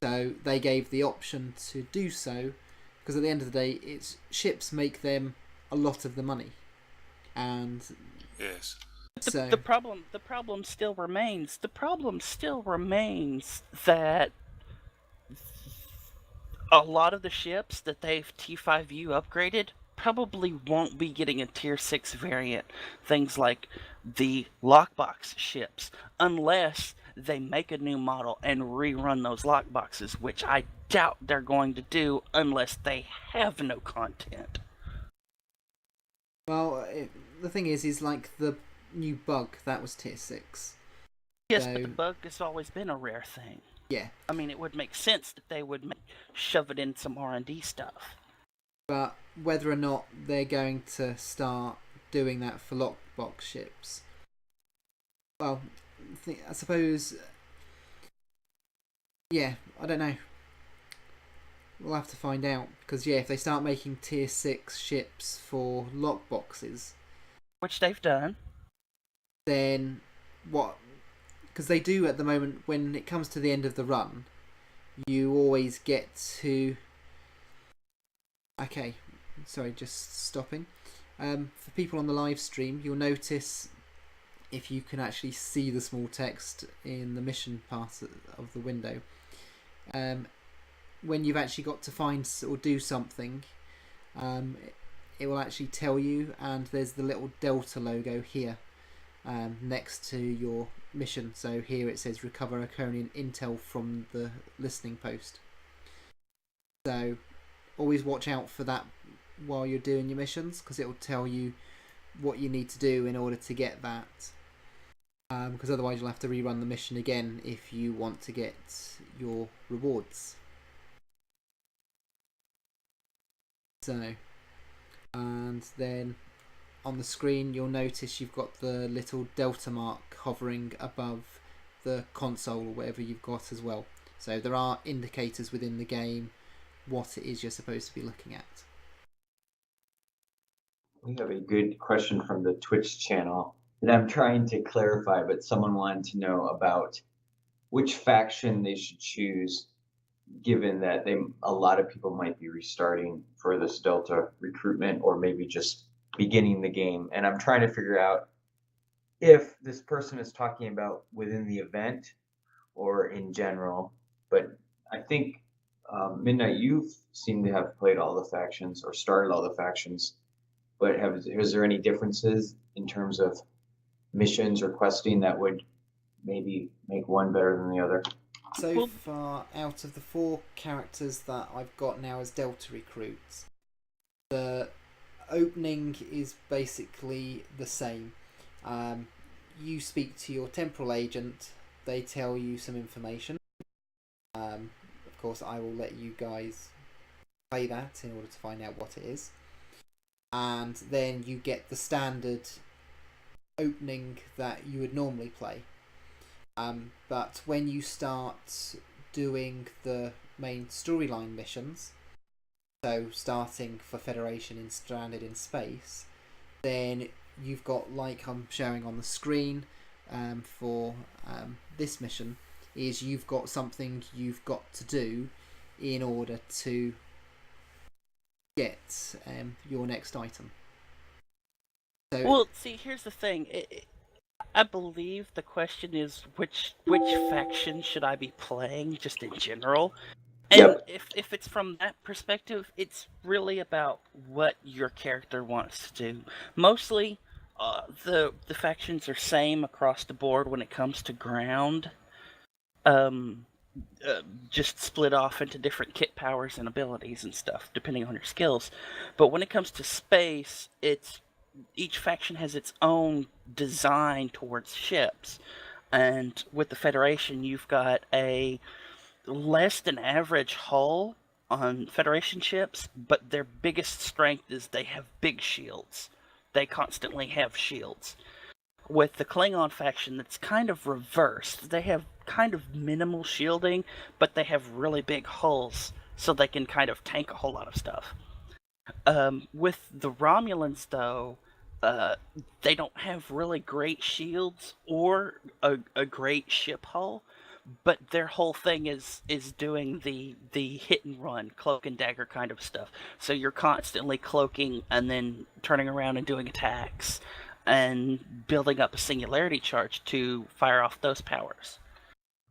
So they gave the option to do so, because at the end of the day, ships make them a lot of the money. And yes. So the problem still remains. The problem still remains that a lot of the ships that they've T5U upgraded probably won't be getting a Tier 6 variant. Things like the lockbox ships, unless they make a new model and rerun those lockboxes, which I doubt they're going to do unless they have no content. Well, the thing is like the new bug, that was Tier 6. Yes, but the bug has always been a rare thing. Yeah. I mean, it would make sense that they would shove it in some R&D stuff. But whether or not they're going to start doing that for lockbox ships, well, I suppose, yeah, I don't know. We'll have to find out, because yeah, if they start making Tier 6 ships for lockboxes, which they've done, then what? Because they do at the moment, when it comes to the end of the run, you always get to... Okay, sorry, just stopping. For people on the live stream, you'll notice, if you can actually see the small text in the mission part of the window, when you've actually got to find or do something, it will actually tell you, and there's the little Delta logo here next to your mission. So here it says recover Iconian intel from the listening post. So always watch out for that while you're doing your missions, because it will tell you what you need to do in order to get that, because otherwise you'll have to rerun the mission again if you want to get your rewards. So, and then on the screen you'll notice you've got the little delta mark hovering above the console or whatever you've got as well. So there are indicators within the game what it is you're supposed to be looking at. We have a good question from the Twitch channel that I'm trying to clarify, but someone wanted to know about which faction they should choose, given that a lot of people might be restarting for this Delta recruitment, or maybe just beginning the game. And I'm trying to figure out if this person is talking about within the event or in general. But I think Midnight, you seem to have played all the factions or started all the factions, but is there any differences in terms of missions or questing that would maybe make one better than the other? So far, out of the 4 characters that I've got now as Delta recruits, the opening is basically the same. You speak to your temporal agent, they tell you some information. Of course, I will let you guys play that in order to find out what it is. And then you get the standard opening that you would normally play. But when you start doing the main storyline missions, so starting for Federation in Stranded in Space, then you've got, like I'm showing on the screen for this mission, is you've got something you've got to do in order to get your next item. So Well, see, here's the thing. I believe the question is which faction should I be playing, just in general. And Yep. if it's from that perspective, it's really about what your character wants to do. Mostly, the factions are same across the board when it comes to ground. Um, just split off into different kit powers and abilities and stuff, depending on your skills. But when it comes to space, it's each faction has its own design towards ships. And with the Federation, you've got a less than average hull on Federation ships, but their biggest strength is they have big shields. They constantly have shields. With the Klingon faction, that's kind of reversed. They have kind of minimal shielding, but they have really big hulls, so they can kind of tank a whole lot of stuff. With the Romulans, though, they don't have really great shields or a great ship hull, but their whole thing is doing the hit and run, cloak and dagger kind of stuff. So you're constantly cloaking and then turning around and doing attacks and building up a singularity charge to fire off those powers.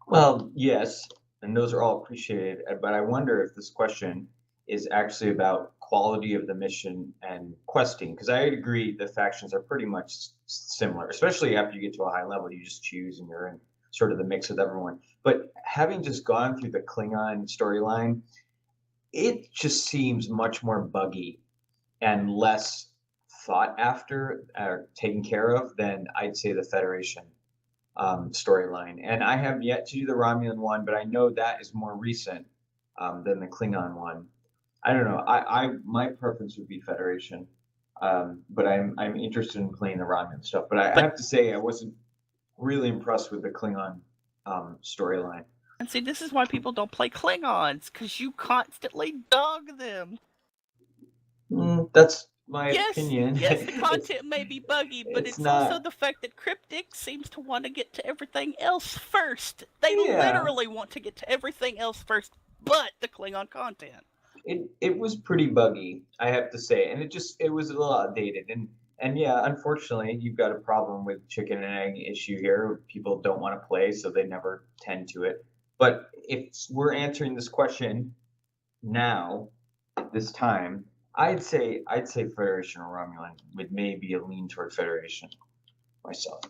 Well, yes, and those are all appreciated, but I wonder if this question is actually about quality of the mission and questing, because I agree the factions are pretty much similar, especially after you get to a high level, you just choose and you're in sort of the mix with everyone. But having just gone through the Klingon storyline, it just seems much more buggy and less thought after or taken care of than I'd say the Federation storyline. And I have yet to do the Romulan one, but I know that is more recent than the Klingon one. I don't know. I my preference would be Federation, but I'm interested in playing the Romulan stuff. But I have to say I wasn't really impressed with the Klingon storyline. And see, this is why people don't play Klingons, because you constantly dog them. That's my opinion. Yes, the content may be buggy, but it's also the fact that Cryptic seems to want to get to everything else first. They literally want to get to everything else first, but the Klingon content. It was pretty buggy, I have to say, and it was a little outdated. And yeah, unfortunately, you've got a problem with chicken and egg issue here. People don't want to play, so they never tend to it. But if we're answering this question now, this time, I'd say Federation or Romulan with maybe a lean toward Federation myself.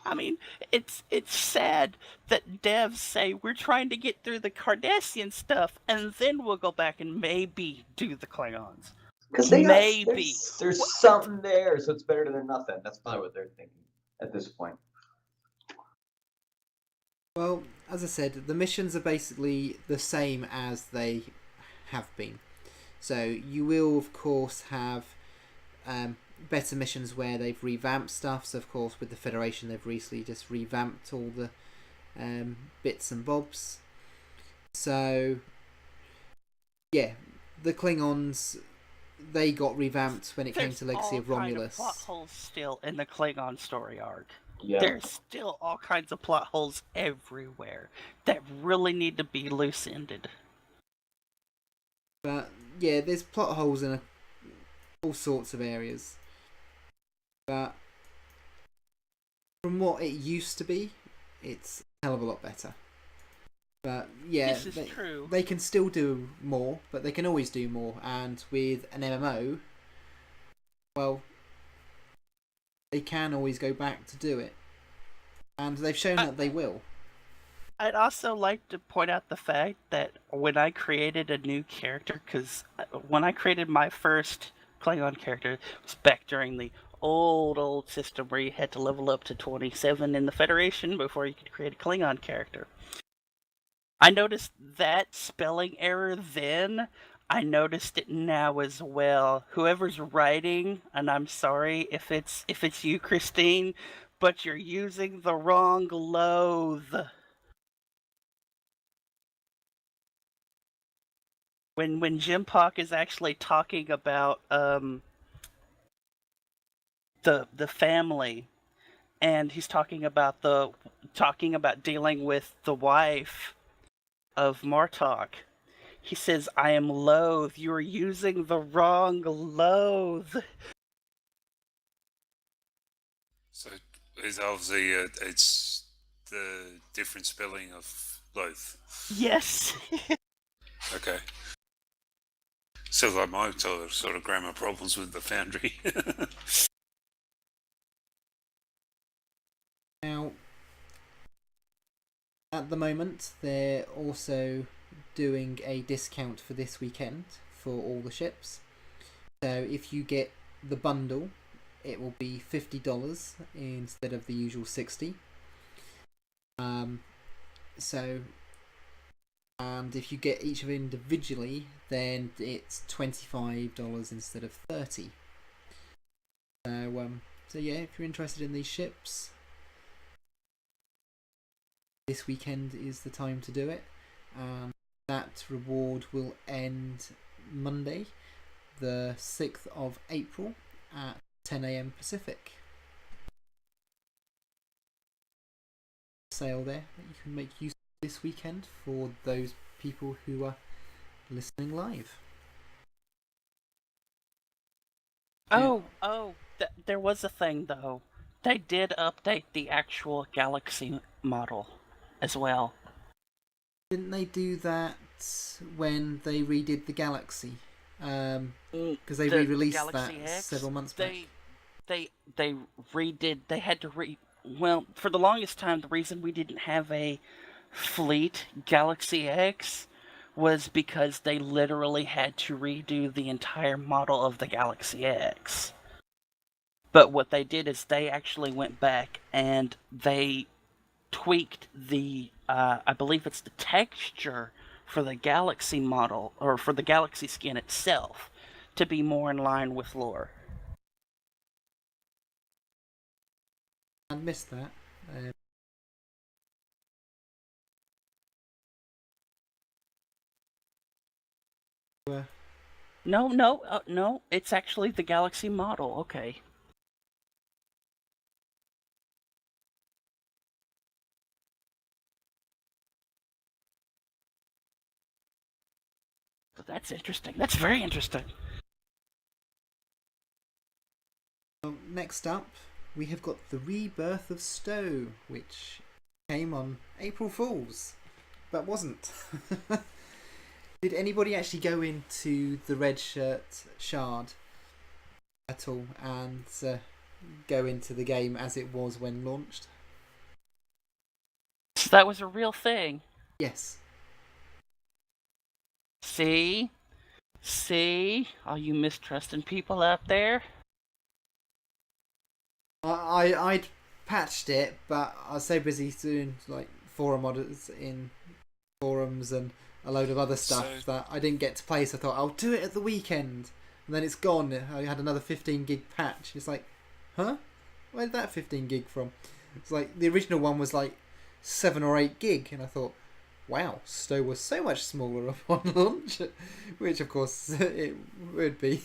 I mean, it's sad that devs say we're trying to get through the Cardassian stuff, and then we'll go back and maybe do the Klingons. Because there's something there, so it's better than nothing. That's probably what they're thinking at this point. Well, as I said, the missions are basically the same as they have been. So you will, of course, have better missions where they've revamped stuff. So, of course, with the Federation, they've recently just revamped all the bits and bobs. So, yeah, the Klingons, they got revamped when it came to Legacy of Romulus. There's plot holes still in the Klingon story arc. Yeah. There's still all kinds of plot holes everywhere that really need to be loose-ended. But yeah, there's plot holes in all sorts of areas. But from what it used to be, it's a hell of a lot better. But yeah, this is true. They can still do more, but they can always do more. And with an MMO, well, they can always go back to do it. And they've shown that they will. I'd also like to point out the fact that when I created a new character, because when I created my first Klingon character, it was back during the old system where you had to level up to 27 in the Federation before you could create a Klingon character. I noticed that spelling error then. I noticed it now as well. Whoever's writing, and I'm sorry if it's you, Christine, but you're using the wrong loathe. When Jim Pock is actually talking about the family, and he's talking about dealing with the wife of Martok, he says, "I am loath. You are using the wrong loathe." It's obviously it's the different spelling of loath. Yes. Okay. Sounds like my sort of grammar problems with the Foundry. Now, at the moment, they're also doing a discount for this weekend for all the ships. So if you get the bundle, it will be $50 instead of the usual $60. And if you get each of it individually, then it's $25 instead of $30. So yeah, if you're interested in these ships, this weekend is the time to do it. That reward will end Monday, the 6th of April at 10 a.m. Pacific. Sale there that you can make use of this weekend for those people who are listening live. There was a thing though. They did update the actual Galaxy model as well. Didn't they do that when they redid the Galaxy? Because they re-released Galaxy that X, several months back. They redid. They had to Well, for the longest time, the reason we didn't have a fleet Galaxy X was because they literally had to redo the entire model of the Galaxy X. But what they did is they actually went back and they tweaked the, I believe it's the texture for the Galaxy model, or for the Galaxy skin itself, to be more in line with lore. I missed that. No, it's actually the Galaxy model, okay. That's interesting. That's very interesting. Next up, we have got the Rebirth of Stowe, which came on April Fool's, but wasn't. Did anybody actually go into the Red Shirt Shard at all and go into the game as it was when launched? So that was a real thing. Yes. See? All you mistrusting people out there? I'd patched it, but I was so busy doing like forum modders in forums and a load of other stuff that I didn't get to play. So I thought I'll do it at the weekend, and then it's gone. I had another 15 gig patch. It's like, huh? Where did that 15 gig from? It's like the original one was like 7 or 8 gig, and I thought, wow, Stowe was so much smaller upon launch, which of course it would be.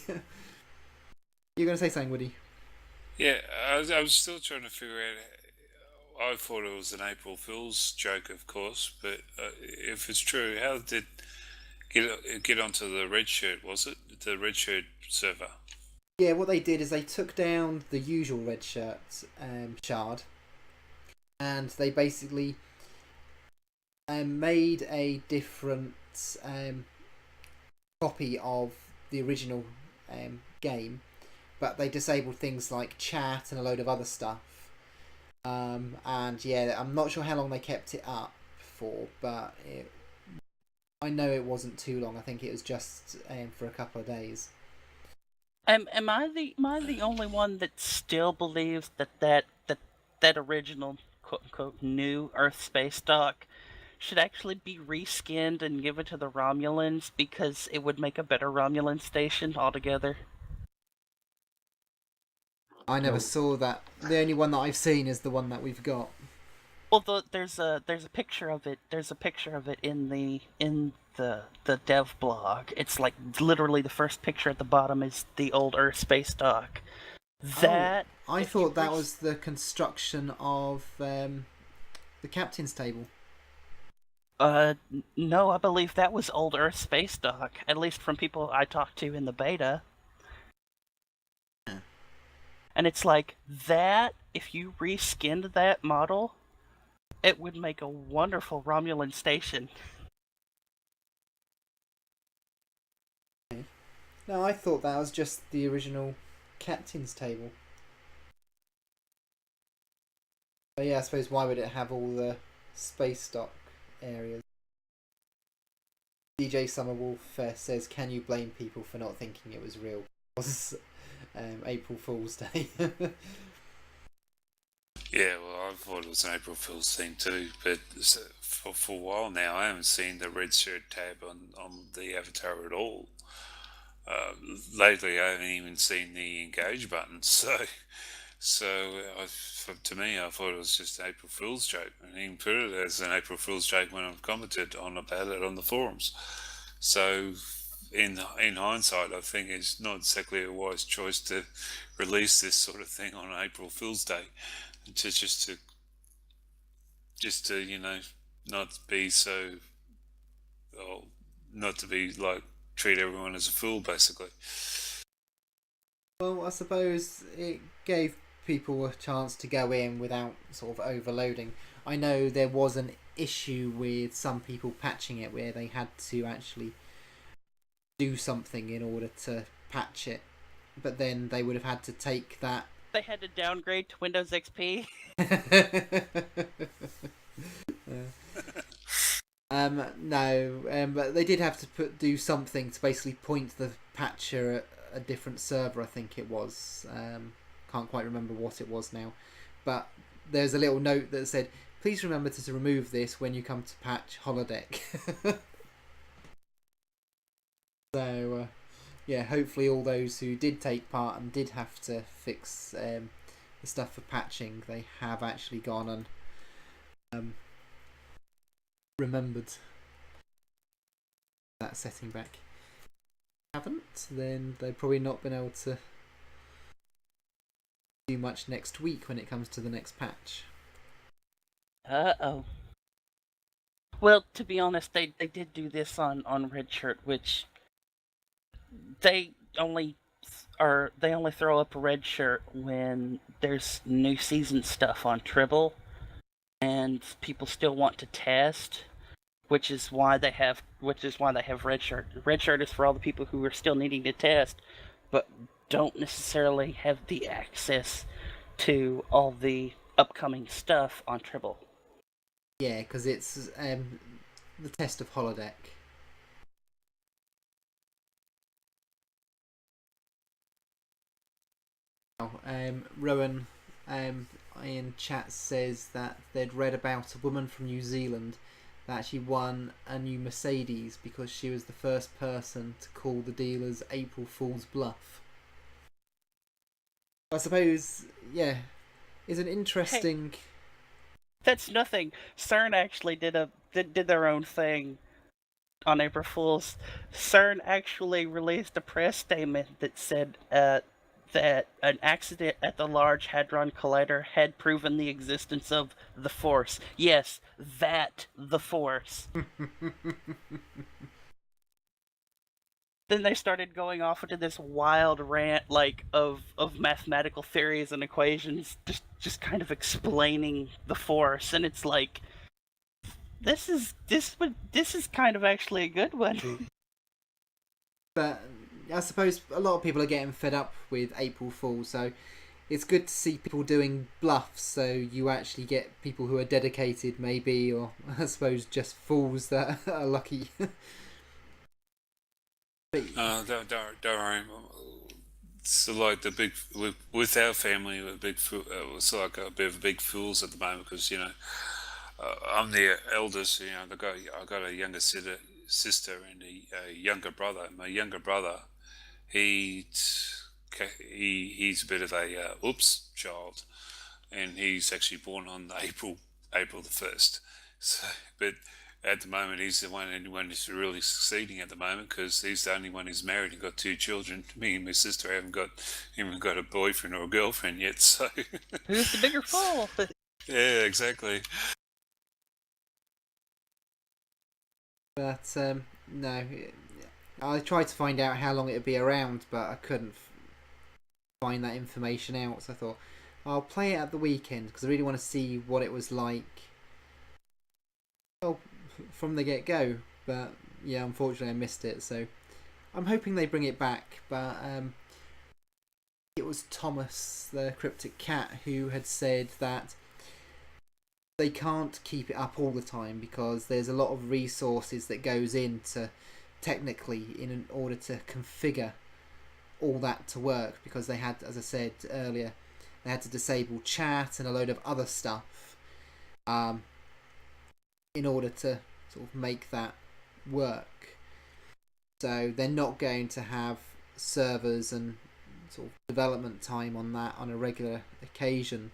You're going to say something, Woody? Yeah, I was still trying to figure out. I thought it was an April Fool's joke, of course, but if it's true, how did get onto the Red Shirt? Was it the Red Shirt server? Yeah, what they did is they took down the usual Red Shirt shard, and they basically made a different copy of the original game, but they disabled things like chat and a load of other stuff. And yeah, I'm not sure how long they kept it up for, but I know it wasn't too long. I think it was just for a couple of days. Am I the only one that still believes that original quote unquote new Earth space dock should actually be reskinned and given to the Romulans because it would make a better Romulan station altogether? I never saw that. The only one that I've seen is the one that we've got. Well, there's a picture of it. There's a picture of it in the dev blog. It's like literally the first picture at the bottom is the old Earth space dock. I thought that was the construction of the captain's table. No, I believe that was old Earth space dock. At least from people I talked to in the beta. And it's like that, if you reskinned that model, it would make a wonderful Romulan station. No, I thought that was just the original captain's table. But yeah, I suppose why would it have all the space dock areas? DJ Summerwolf says, "Can you blame people for not thinking it was real?" It was April Fool's Day. Yeah, well, I thought it was an April Fool's thing too, but for a while now, I haven't seen the red shirt tab on the avatar at all. Lately, I haven't even seen the engage button, to me, I thought it was just an April Fool's joke, and even put it as an April Fool's joke when I've commented about it on the forums. So, in hindsight, I think it's not exactly a wise choice to release this sort of thing on April Fool's Day, just to not be so, well, not to be like treat everyone as a fool, basically. Well, I suppose it gave people a chance to go in without sort of overloading. I know there was an issue with some people patching it where they had to actually do something in order to patch it, but then they would have had to take that. They had to downgrade to Windows XP. No, but they did have to do something to basically point the patcher at a different server. I think it was. Can't quite remember what it was now, but there's a little note that said, "Please remember to remove this when you come to patch holodeck." So, yeah, hopefully all those who did take part and did have to fix the stuff for patching, they have actually gone and remembered that setting back. If they haven't, then they've probably not been able to do much next week when it comes to the next patch. Uh-oh. Well, to be honest, they did do this on Redshirt, which they only throw up a red shirt when there's new season stuff on Tribble, and people still want to test, which is why they have red shirt. Red shirt is for all the people who are still needing to test, but don't necessarily have the access to all the upcoming stuff on Tribble. Yeah, because it's the test of holodeck. Rowan in chat says that they'd read about a woman from New Zealand that actually won a new Mercedes because she was the first person to call the dealers April Fool's bluff. I suppose, yeah, is an interesting. Hey, that's nothing. CERN actually did their own thing on April Fool's. CERN actually released a press statement that said that an accident at the Large Hadron Collider had proven the existence of the Force. Yes, the Force. Then they started going off into this wild rant, of mathematical theories and equations, just kind of explaining the Force, and it's like, this is kind of actually a good one. But I suppose a lot of people are getting fed up with April Fool, so it's good to see people doing bluffs, so you actually get people who are dedicated, maybe, or I suppose just fools that are lucky. Don't worry. So like the big with our family, we're big. It's like a bit of big fools at the moment because I'm the eldest. I got a younger sister and a younger brother. My younger brother, he's a bit of a oops child, and he's actually born on April the 1st. So, but at the moment, he's the one who's really succeeding at the moment because he's the only one who's married and got 2 children. Me and my sister haven't even got a boyfriend or a girlfriend yet. So who's the bigger fool? Yeah, exactly. But no, I tried to find out how long it would be around, but I couldn't find that information out. So I thought I'll play it at the weekend because I really want to see what it was like. Well, from the get-go, but yeah, unfortunately I missed it. So I'm hoping they bring it back. But it was Thomas, the Cryptic Cat, who had said that they can't keep it up all the time because there's a lot of resources that goes into technically in order to configure all that to work, because they had, as I said earlier, they had to disable chat and a load of other stuff in order to sort of make that work. So they're not going to have servers and sort of development time on that on a regular occasion,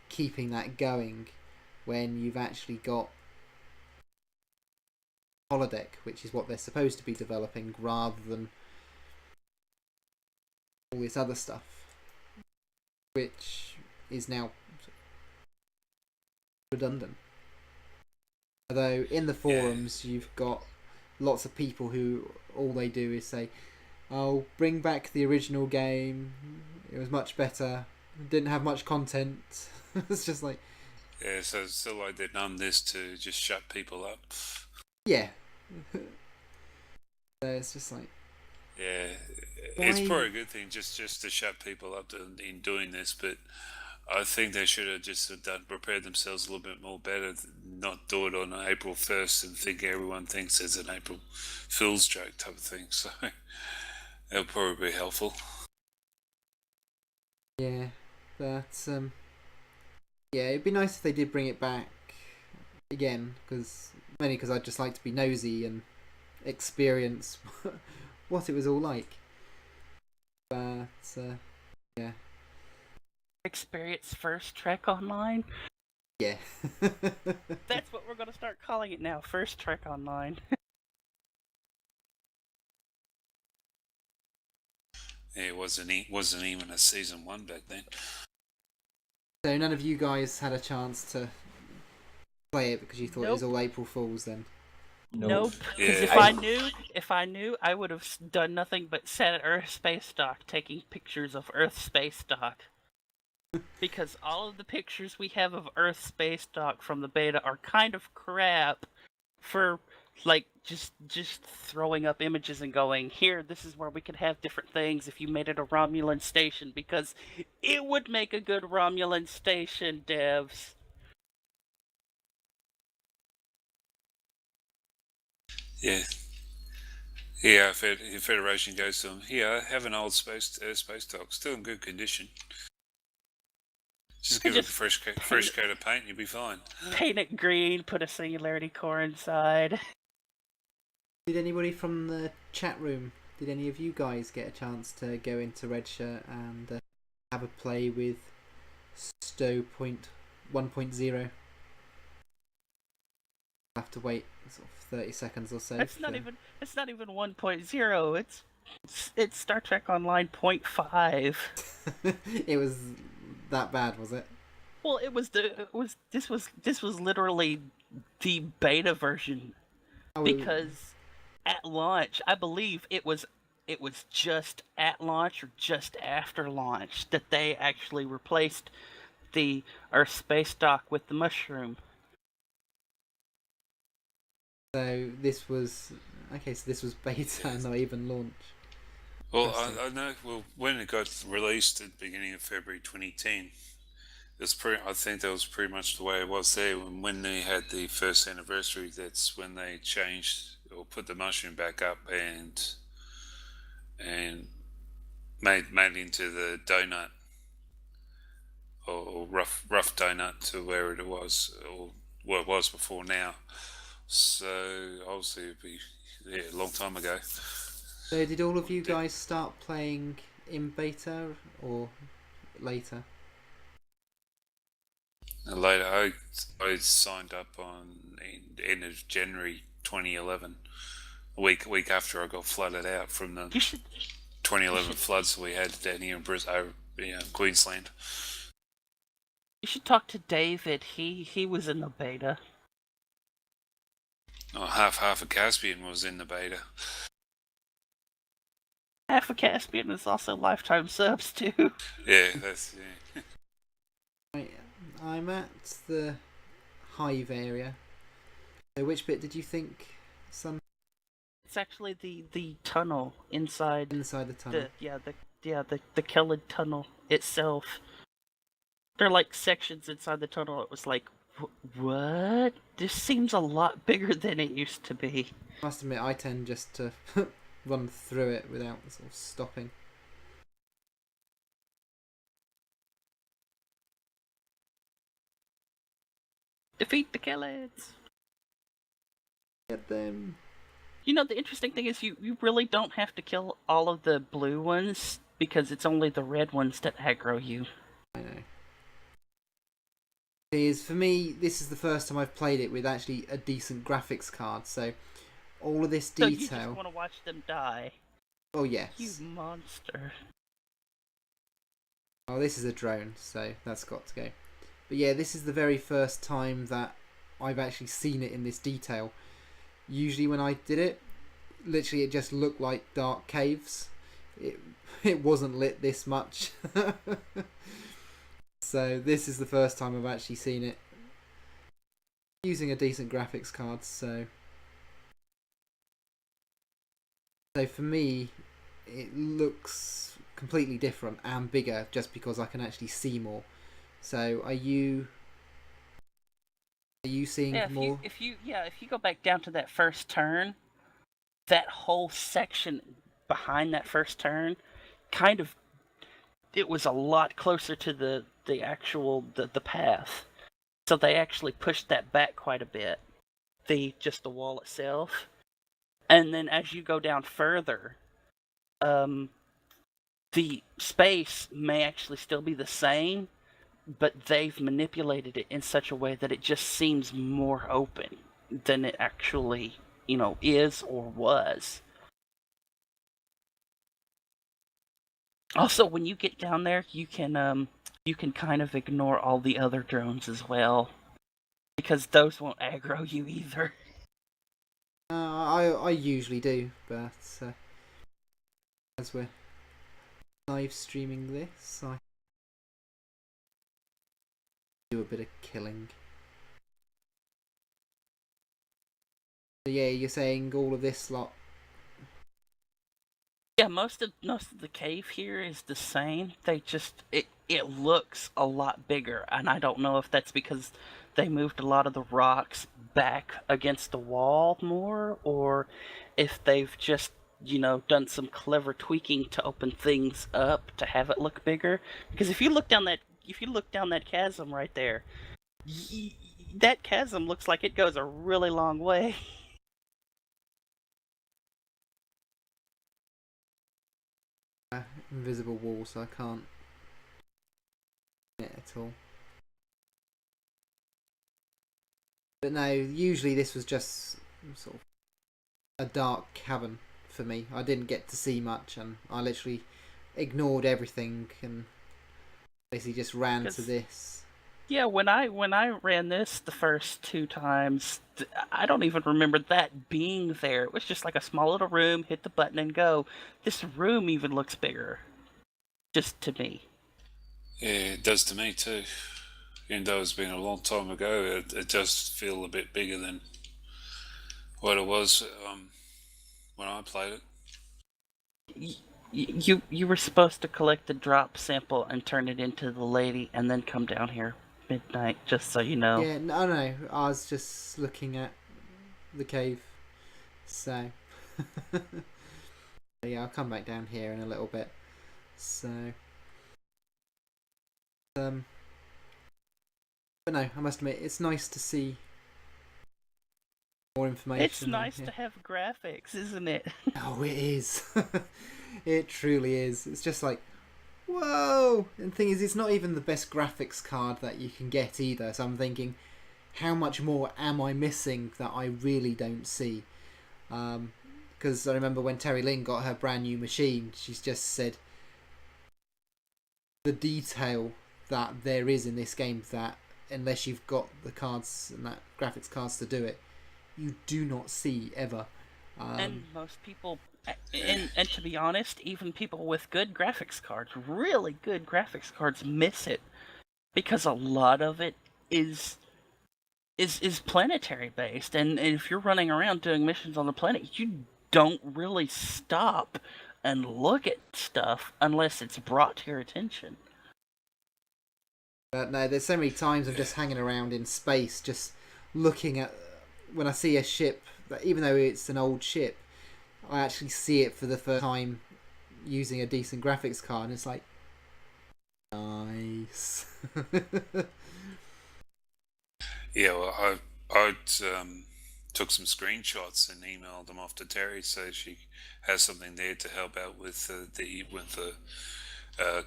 keeping that going when you've actually got holodeck, which is what they're supposed to be developing, rather than all this other stuff, which is now redundant. Although in the forums you've got lots of people who all they do is say, "Oh, bring back the original game. It was much better. Didn't have much content." It's just like, yeah, so it's still like they've done this to just shut people up. yeah. So it's just like, Yeah, why? it's probably a good thing just to shut people up in doing this, but I think they should have just prepared themselves a little bit more better, not do it on April 1st and think everyone thinks it's an April Fool's joke type of thing, so that'll probably be helpful. Yeah, but yeah, it'd be nice if they did bring it back again, mainly because I'd just like to be nosy and experience what it was all like. But yeah, Experience First Trek Online. yeah. That's what we're going to start calling it now. First Trek Online. Yeah, it wasn't even a season 1 back then. So none of you guys had a chance to play it because you thought it was all April Fools then? Nope. Because Yeah. if I knew, I would have done nothing but sat at Earth Space Dock taking pictures of Earth Space Dock. Because all of the pictures we have of Earth Space Dock from the beta are kind of crap for like just throwing up images and going, here, this is where we could have different things if you made it a Romulan station, because it would make a good Romulan station, devs. Yeah. Yeah, if Federation goes to them, yeah, have an old space dock, still in good condition. Just give it a fresh coat of paint, you'll be fine. Paint it green, put a singularity core inside. Did anybody from the chat room, did any of you guys get a chance to go into Redshirt and have a play with Stow 1.0? I'll have to wait sort of 30 seconds or so. It's not even 1.0. It's Star Trek Online 0.5. It was that bad, was it? Well, this was literally the beta version, because at launch, I believe it was just at launch or just after launch that they actually replaced the Earth Space Dock with the mushroom. So this was beta, not even launch. Well, I know. Well, when it got released at the beginning of February 2010, I think that was pretty much the way it was there. When they had the first anniversary, that's when they changed or put the mushroom back up and made it into the donut or rough donut to where it was or what it was before now. So obviously it'd be a long time ago. So did all of you guys start playing in beta or later? Later, I signed up on the end of January 2011, a week after I got flooded out from the 2011 floods we had down here in Queensland. You should talk to David. He was in the beta. Oh, half of Caspian was in the beta. Half a Caspian is also lifetime subs too. Yeah, that's I'm at the hive area. So which bit did you think, Sun? It's actually the tunnel inside Inside the tunnel. the Kellid tunnel itself. There are like sections inside the tunnel. It was like, what? This seems a lot bigger than it used to be. I must admit, I tend just to run through it without sort of stopping. Defeat the Kellids! Get them. You know, the interesting thing is you really don't have to kill all of the blue ones, because it's only the red ones that aggro you. I know. For me, this is the first time I've played it with actually a decent graphics card, so all of this detail... So you just want to watch them die? Oh, yes. You monster. Oh, this is a drone, so that's got to go. But yeah, this is the very first time that I've actually seen it in this detail. Usually when I did it, literally it just looked like dark caves. It wasn't lit this much. So this is the first time I've actually seen it using a decent graphics card. So for me, it looks completely different and bigger just because I can actually see more. So are you seeing more? If you go back down to that first turn, that whole section behind that first turn, it was a lot closer to the actual path. So they actually pushed that back quite a bit. Just the wall itself. And then as you go down further, the space may actually still be the same, but they've manipulated it in such a way that it just seems more open than it actually, is or was. Also, when you get down there, you can kind of ignore all the other drones as well, because those won't aggro you either. I usually do, but as we're live streaming this, I do a bit of killing. So yeah, you're saying all of this lot. Yeah, most of the cave here is the same. They just it looks a lot bigger, and I don't know if that's because they moved a lot of the rocks back against the wall more, or if they've just done some clever tweaking to open things up to have it look bigger. Because if you look down that chasm right there, that chasm looks like it goes a really long way. Invisible wall, so I can't get it at all. But no, usually this was just sort of a dark cavern for me. I didn't get to see much, and I literally ignored everything and basically just ran to this. Yeah, when I ran this the first 2 times, I don't even remember that being there. It was just like a small little room, hit the button and go. This room even looks bigger, just to me. Yeah, it does to me too. Even though it's been a long time ago, it does feel a bit bigger than what it was when I played it. You were supposed to collect the drop sample and turn it into the lady, and then come down here midnight, just so you know. Yeah, no, I was just looking at the cave, so yeah, I'll come back down here in a little bit. So but no, I must admit, it's nice to see more information. It's nice to have graphics, isn't it? Oh, it is. It truly is. It's just like, whoa! And the thing is, it's not even the best graphics card that you can get either. So I'm thinking, how much more am I missing that I really don't see? Because I remember when Terry Lynn got her brand new machine, she's just said the detail that there is in this game, that unless you've got the cards and that graphics cards to do it, you do not see ever. And most people, and to be honest, even people with good graphics cards, really good graphics cards, miss it because a lot of it is planetary based, and if you're running around doing missions on the planet, you don't really stop and look at stuff unless it's brought to your attention. But no, there's so many times I'm just hanging around in space, just looking at when I see a ship that, even though it's an old ship, I actually see it for the first time using a decent graphics card, and it's like, nice. Yeah, well, I took some screenshots and emailed them off to Terry so she has something there to help out with the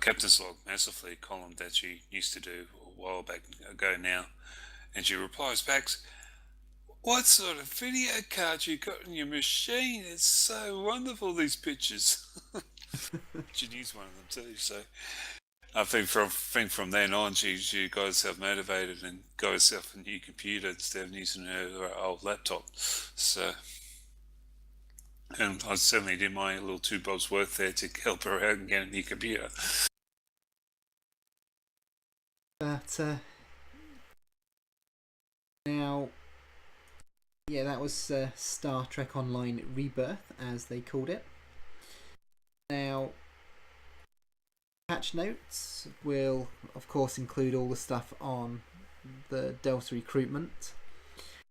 Captain's Log Master Fleet column that she used to do a while back ago now. And she replies back, "What sort of video card you got in your machine? It's so wonderful, these pictures." She used one of them too, so I think from then on she got herself motivated and got herself a new computer instead of using her old laptop. So, and I certainly did my little $2 worth there to help her out and get a new computer. But now, yeah, that was Star Trek Online Rebirth, as they called it. Now, patch notes will, of course, include all the stuff on the Delta recruitment.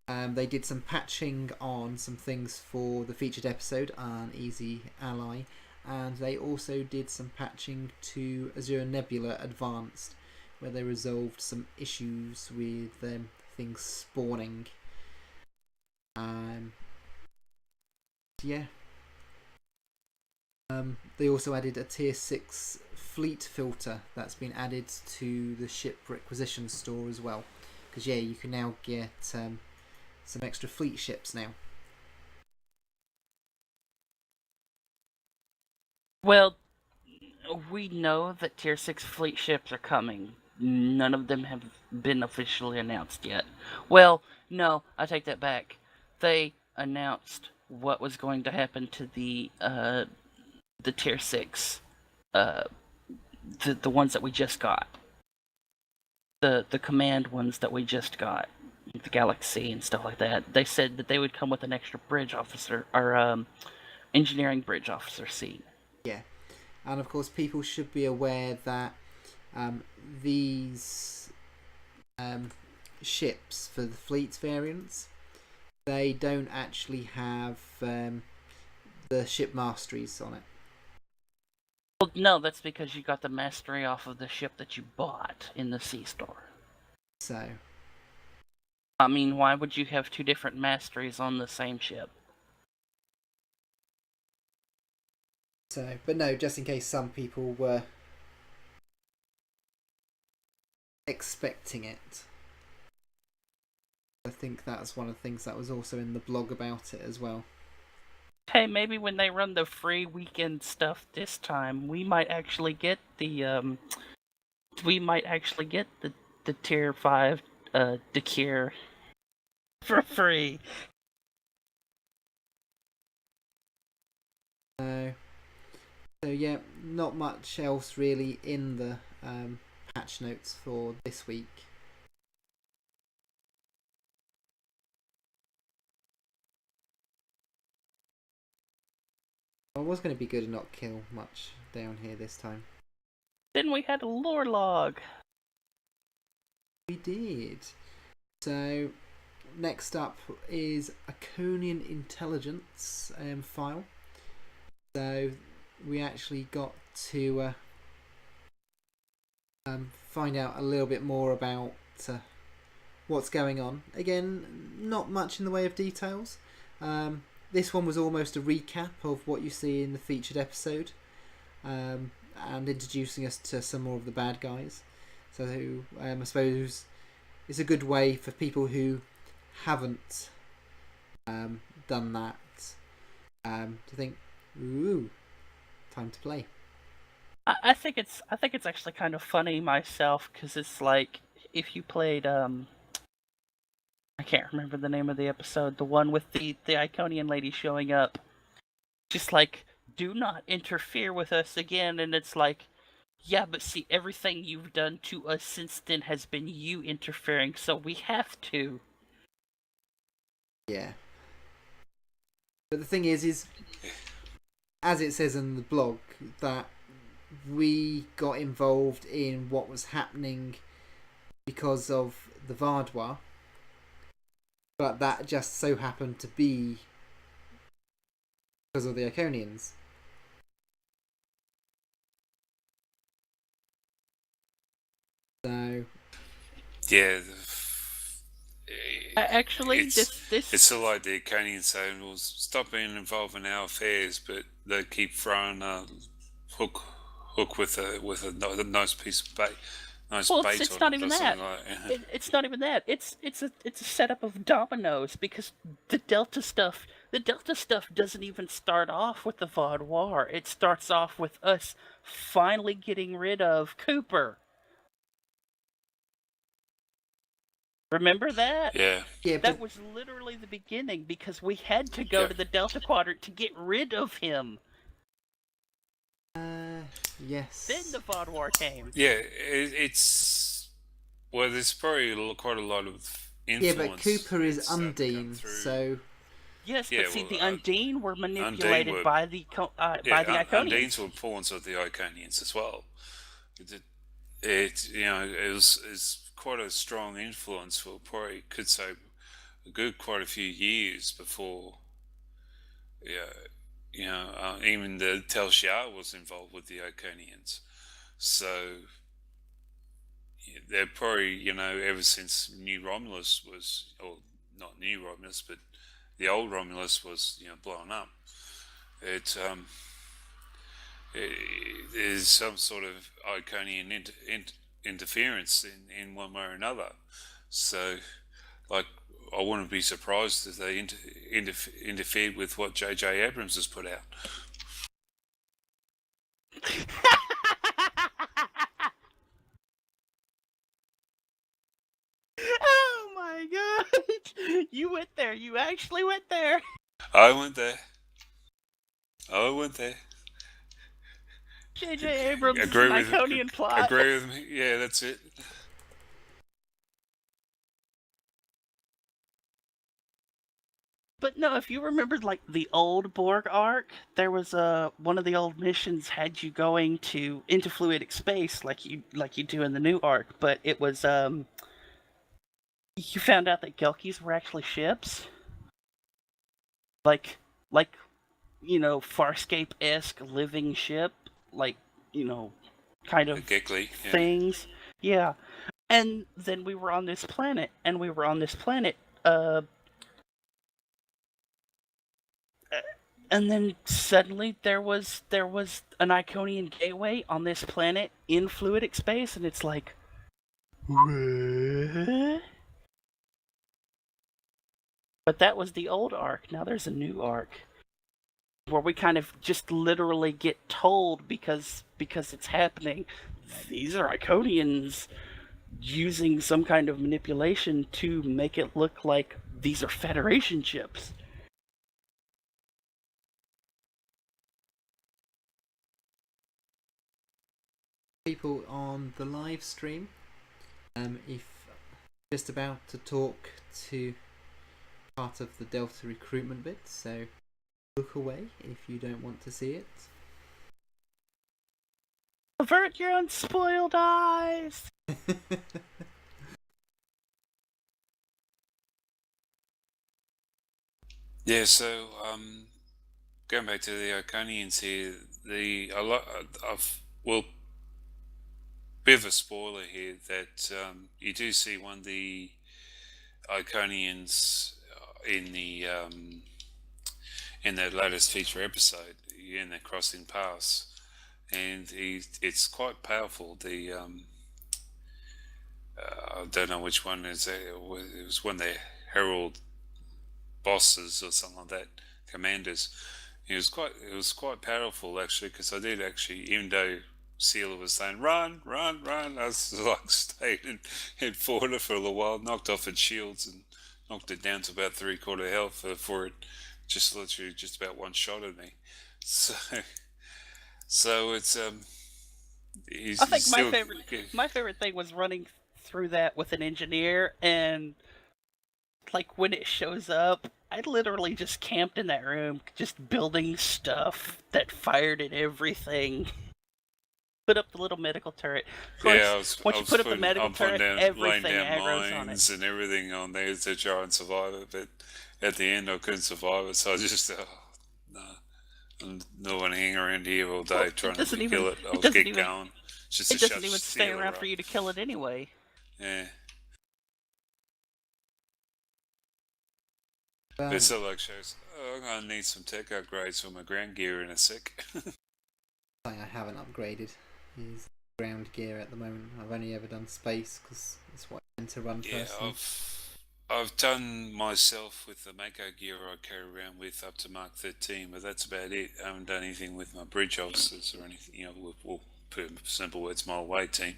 They did some patching on some things for the featured episode on Easy Ally, and they also did some patching to Azure Nebula Advanced, where they resolved some issues with things spawning. Yeah. They also added a tier 6 fleet filter that's been added to the ship requisition store as well, because yeah, you can now get some extra fleet ships now. Well, we know that tier 6 fleet ships are coming. None of them have been officially announced yet. Well, no, I take that back. They announced what was going to happen to the tier 6, the ones that we just got. The command ones that we just got, the Galaxy and stuff like that. They said that they would come with an extra bridge officer, or engineering bridge officer seat. Yeah, and of course people should be aware that these ships for the fleet variants, they don't actually have the ship masteries on it. Well, no, that's because you got the mastery off of the ship that you bought in the C store. So, I mean, why would you have two different masteries on the same ship? So, but no, just in case some people were expecting it. I think that's one of the things that was also in the blog about it as well. Hey, maybe when they run the free weekend stuff this time, we might actually get the tier 5 Dakir for free. So yeah, not much else really in the patch notes for this week. I was going to be good and not kill much down here this time. Then we had a lore log. We did. So next up is a Iconian intelligence file. So we actually got to find out a little bit more about what's going on. Again, not much in the way of details. This one was almost a recap of what you see in the featured episode, and introducing us to some more of the bad guys. So I suppose it's a good way for people who haven't done that to think, ooh, time to play. I think it's actually kind of funny myself, because it's like if you played I I can't remember the name of the episode. The one with the Iconian lady showing up, just like, do not interfere with us again. And it's like, yeah, but see, everything you've done to us since then has been you interfering, so we have to. Yeah. But the thing is, as it says in the blog, that we got involved in what was happening because of the Vardois, but that just so happened to be because of the Iconians. So Yeah. Actually, it's this sort of like the Iconians saying, "Well, stop being involved in our affairs," but they keep throwing a hook with a nice piece of bait. Nice well, bait it's on not it even or that. something like that. It's not even that. It's a setup of dominoes, because the Delta stuff doesn't even start off with the Vaudoir. It starts off with us finally getting rid of Cooper. Remember that? Yeah. yeah, That was literally the beginning, because we had to go Yeah. to the Delta Quadrant to get rid of him. yes. Then the Vaudoir came. Yeah, it's well. There's probably quite a lot of influence. Yeah, but Cooper is starting to come Undine, through. so Yes, Yeah, but see, well, the Undine were manipulated Undine were- by the Iconians. Undine's were pawns of the Iconians as well. It's quite a strong influence for probably could say quite a few years before. Even the Tel Shiar was involved with the Iconians, so they're probably ever since New Romulus was, or not New Romulus, but the old Romulus was blown up. There's some sort of Iconian interference in one way or another. So, like, I wouldn't be surprised if they interfered with what J.J. Abrams has put out. Oh my god! You went there. You actually went there. I went there. J.J. Abrams is Agree an with Iconian plot. Agree with me? Yeah, that's it. But no, if you remember, like, the old Borg arc, there was one of the old missions had you going into fluidic space like you do in the new arc, but it was you found out that Gelkies were actually ships, like Farscape-esque living ship, like kind of Geckly, yeah. things, yeah. And then we were on this planet, and then suddenly there was an Iconian gateway on this planet in fluidic space, and it's like, what? But that was the old arc. Now there's a new arc where we kind of just literally get told, because it's happening, these are Iconians using some kind of manipulation to make it look like these are Federation ships. people on the live stream, if just about to talk to part of the Delta recruitment bit, so look away if you don't want to see it. Avert your unspoiled eyes! Yeah, so going back to the Iconians here, bit of a spoiler here that you do see one of the Iconians in that latest feature episode in the Crossing Pass, and it's quite powerful. I don't know which one is it. It was one of the Herald bosses or something like that, commanders. It was quite powerful actually, because I did actually, even though Sealer was saying run, I was like stayed and fought it for a little while, knocked off its shields and knocked it down to about 3/4 health before it just literally just about one shot at me. So it's he's, I think he's still my favorite thing was running through that with an engineer, and like when it shows up, I literally just camped in that room, just building stuff that fired at everything. Put up the little medical turret. Of course, once you put up the medical turret, laying everything down aggro's on it. mines and everything on there to try and survive it, but at the end I couldn't survive it, so I just no, I'm not going to hang around here all day trying to kill it. I'll get going. It doesn't even stay around for you to kill it anyway. Yeah. But it's like shows, I'm going to need some tech upgrades for my ground gear in a sec. I haven't upgraded is ground gear at the moment. I've only ever done space because it's what I tend to run personally. I've done myself with the Mako gear I carry around with up to Mark 13, but that's about it. I haven't done anything with my bridge officers or anything, we'll put in simple words, my away team.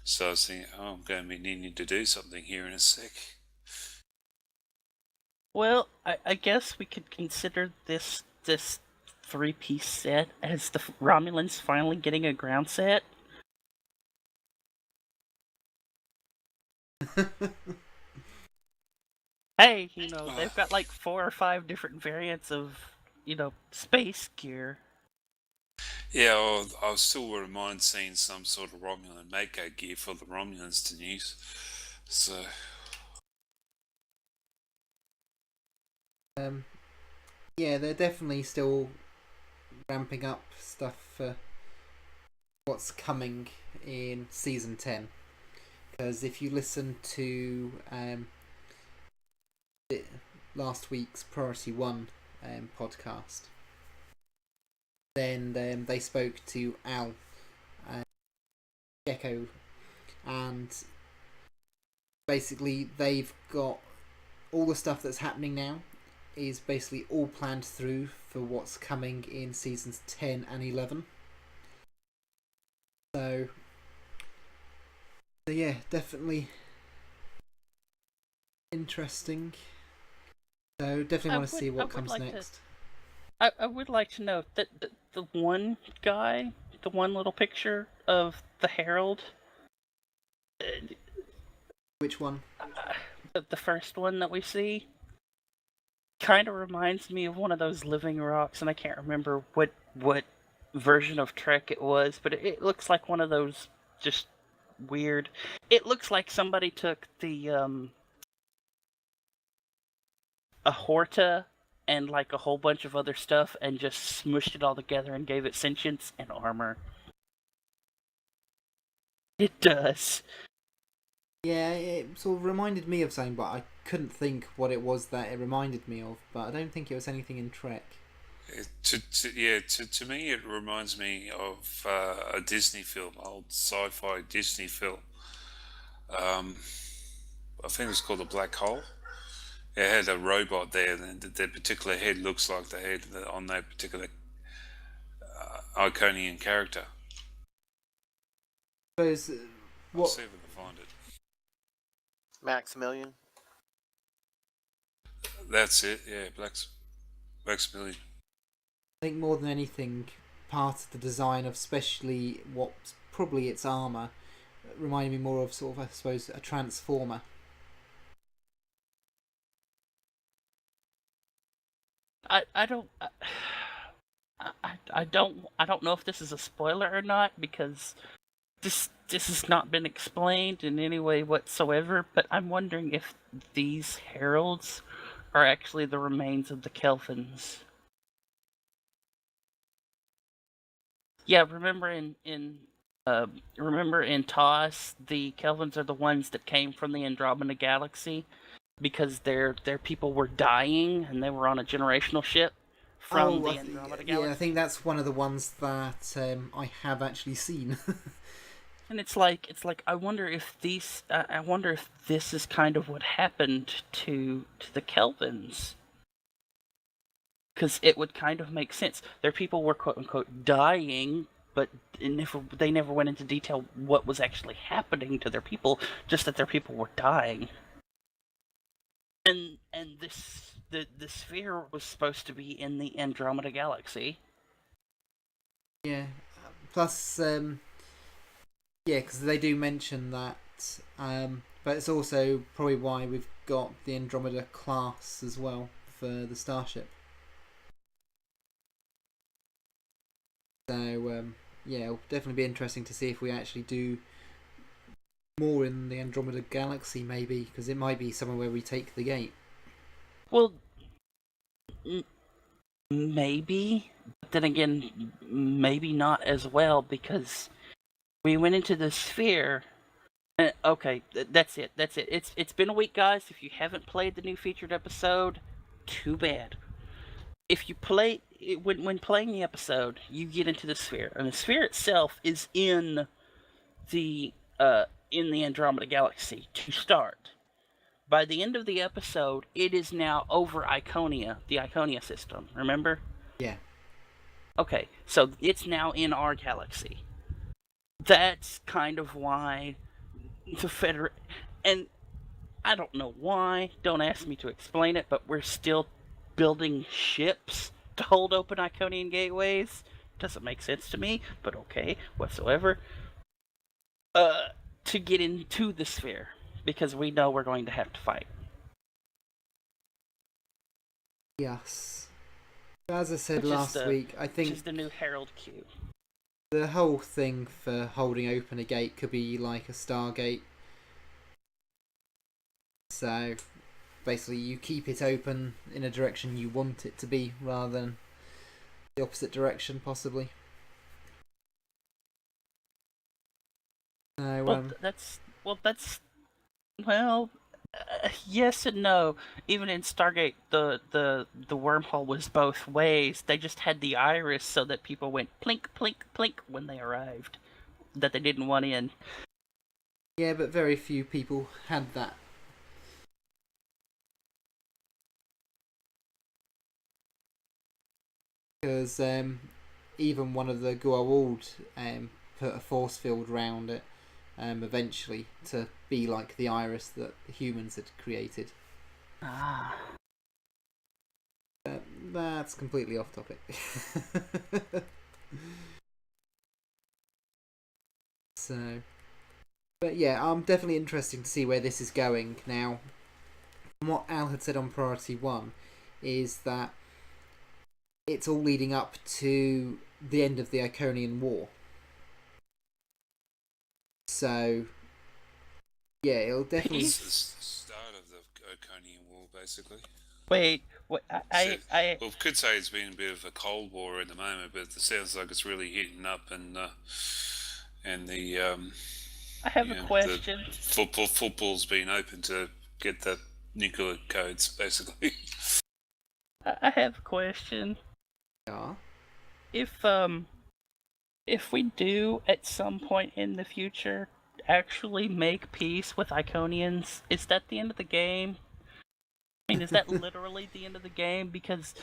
So I was thinking, I'm going to be needing to do something here in a sec. Well, I guess we could consider this 3-piece set as the Romulans finally getting a ground set. Hey, they've got like 4 or 5 different variants of, space gear. Yeah, I still wouldn't mind seeing some sort of Romulan Mako gear for the Romulans to use. So. Yeah, they're definitely still ramping up stuff for what's coming in season 10. Because if you listen to last week's Priority 1 podcast, then they spoke to Al Gecko, and basically they've got all the stuff that's happening now is basically all planned through for what's coming in seasons 10 and 11. So yeah, definitely interesting. So definitely want to see what comes next. I would like to know that the one guy, the one little picture of the Herald. Which one? The first one that we see kind of reminds me of one of those living rocks, and I can't remember what version of Trek it was, but it looks like one of those just weird. It looks like somebody took the a Horta and like a whole bunch of other stuff and just smushed it all together and gave it sentience and armor. It does. Yeah, it sort of reminded me of something, but I couldn't think what it was that it reminded me of. But I don't think it was anything in Trek. To me, it reminds me of a Disney film, old sci-fi Disney film. I think it was called The Black Hole. It had a robot there, and that particular head looks like the head on that particular Iconian character. What? I'll see if I can find it. Maximilian. That's it, yeah, Maximilian. I think more than anything, part of the design of especially what's probably its armour reminded me more of sort of, I suppose, a Transformer. I don't know if this is a spoiler or not, because this has not been explained in any way whatsoever, but I'm wondering if these heralds are actually the remains of the Kelvins. Yeah, remember in TOS, the Kelvins are the ones that came from the Andromeda Galaxy because their people were dying and they were on a generational ship from the Andromeda Galaxy. Yeah, I think that's one of the ones that I have actually seen. And it's like I wonder if this is kind of what happened to the Kelvins, because it would kind of make sense. Their people were quote unquote dying, but they never went into detail what was actually happening to their people. Just that their people were dying. And the sphere was supposed to be in the Andromeda Galaxy. Yeah. Plus, yeah, because they do mention that. But it's also probably why we've got the Andromeda class as well for the starship. So, yeah, it'll definitely be interesting to see if we actually do more in the Andromeda Galaxy, maybe, because it might be somewhere where we take the gate. Well, maybe. But then again, maybe not as well, because we went into the sphere. Okay, that's it. That's it. It's been a week, guys. If you haven't played the new featured episode, too bad. If you play when playing the episode, you get into the sphere, and the sphere itself is in the Andromeda Galaxy to start. By the end of the episode, it is now over Iconia, the Iconia system. Remember? Yeah. Okay, so it's now in our galaxy. That's kind of why the and I don't know why. Don't ask me to explain it, but we're still building ships to hold open Iconian gateways. Doesn't make sense to me, but okay, whatsoever. To get into the sphere, because we know we're going to have to fight. Yes. As I said last week, I think which is the new Herald Q. The whole thing for holding open a gate could be like a Stargate. So basically you keep it open in a direction you want it to be rather than the opposite direction, possibly. So, yes and no. Even in Stargate, the wormhole was both ways. They just had the iris so that people went plink, plink, plink when they arrived, that they didn't want in. Yeah, but very few people had that. Because even one of the Goa'uld put a force field round it eventually to be like the iris that the humans had created. Ah. That's completely off topic. So, but yeah, I'm definitely interested to see where this is going. Now, from what Al had said on Priority 1 is that it's all leading up to the end of the Iconian War. So, yeah, it'll definitely... It's the start of the Iconian War, basically. Wait, well, we could say it's been a bit of a Cold War at the moment, but it sounds like it's really heating up, and the I have a question. Football's been open to get the nuclear codes, basically. I have a question. Yeah. If we do at some point in the future actually make peace with Iconians, is that the end of the game? I mean, is that literally the end of the game? Because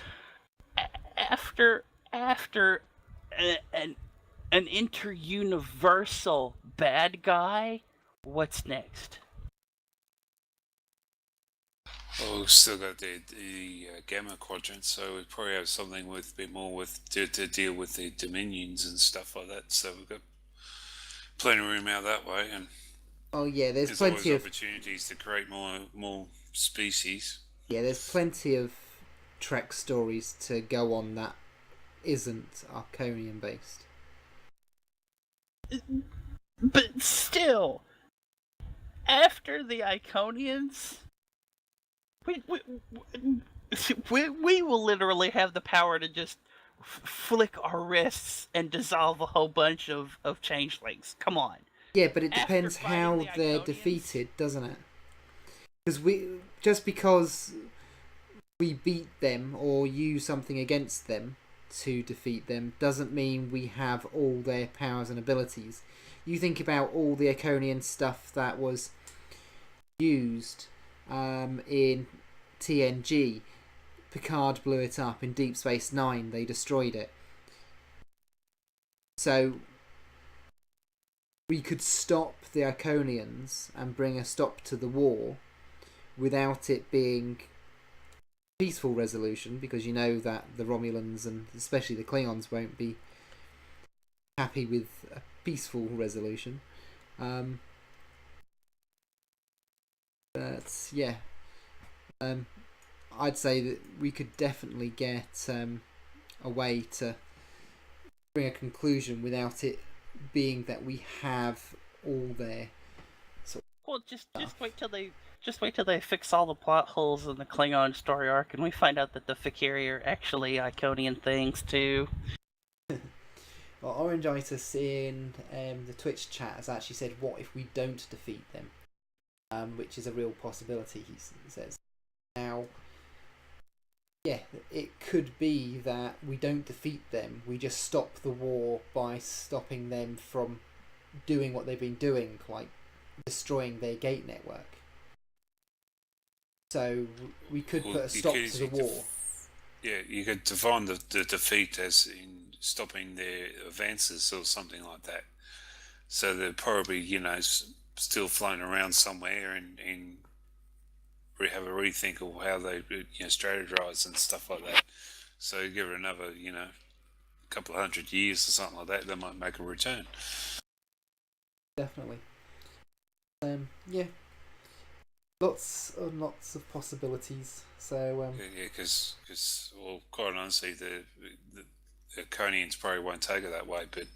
after an inter-universal bad guy, what's next? Oh, we've still got the Gamma Quadrant, so we probably have something with a bit more with to deal with the Dominions and stuff like that. So we've got plenty of room out that way, and there's plenty always of opportunities to create more species. Yeah, there's plenty of Trek stories to go on that isn't Arconian based. But still, after the Iconians, we will literally have the power to just flick our wrists and dissolve a whole bunch of changelings. Come on. Yeah, but it depends how they're defeated, doesn't it? Because we beat them or use something against them to defeat them doesn't mean we have all their powers and abilities. You think about all the Iconian stuff that was used in TNG. Picard blew it up. In Deep Space Nine, they destroyed it. So we could stop the Iconians and bring a stop to the war without it being peaceful resolution, because you know that the Romulans and especially the Klingons won't be happy with a peaceful resolution. But yeah, I'd say that we could definitely get a way to bring a conclusion without it being that we have all their Well, just wait till they fix all the plot holes in the Klingon story arc, and we find out that the Fikiri are actually Iconian things too. Well, Orangitis in the Twitch chat has actually said, "What if we don't defeat them?" Which is a real possibility. He says. Now, yeah, it could be that we don't defeat them. We just stop the war by stopping them from doing what they've been doing, like destroying their gate network. So we could put a stop to the war. Yeah, you could define the defeat as in stopping their advances or something like that. So they're probably, still floating around somewhere and we have a rethink of how they strategize and stuff like that. So give it another, couple of 100 years or something like that, they might make a return. Definitely. Yeah. Lots and lots of possibilities. So because well, quite honestly, the Iconians probably won't take it that way. But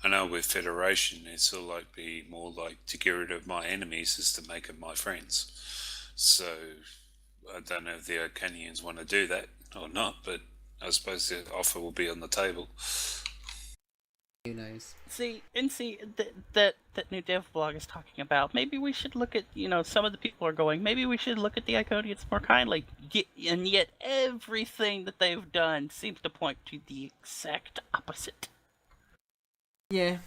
I know with Federation, it's sort of like be more like to get rid of my enemies is to make them my friends. So I don't know if the Iconians want to do that or not, but I suppose the offer will be on the table. Who knows? See that new dev blog is talking about. Maybe we should look at, some of the people are going, maybe we should look at the Iconians more kindly. And yet everything that they've done seems to point to the exact opposite. Yeah.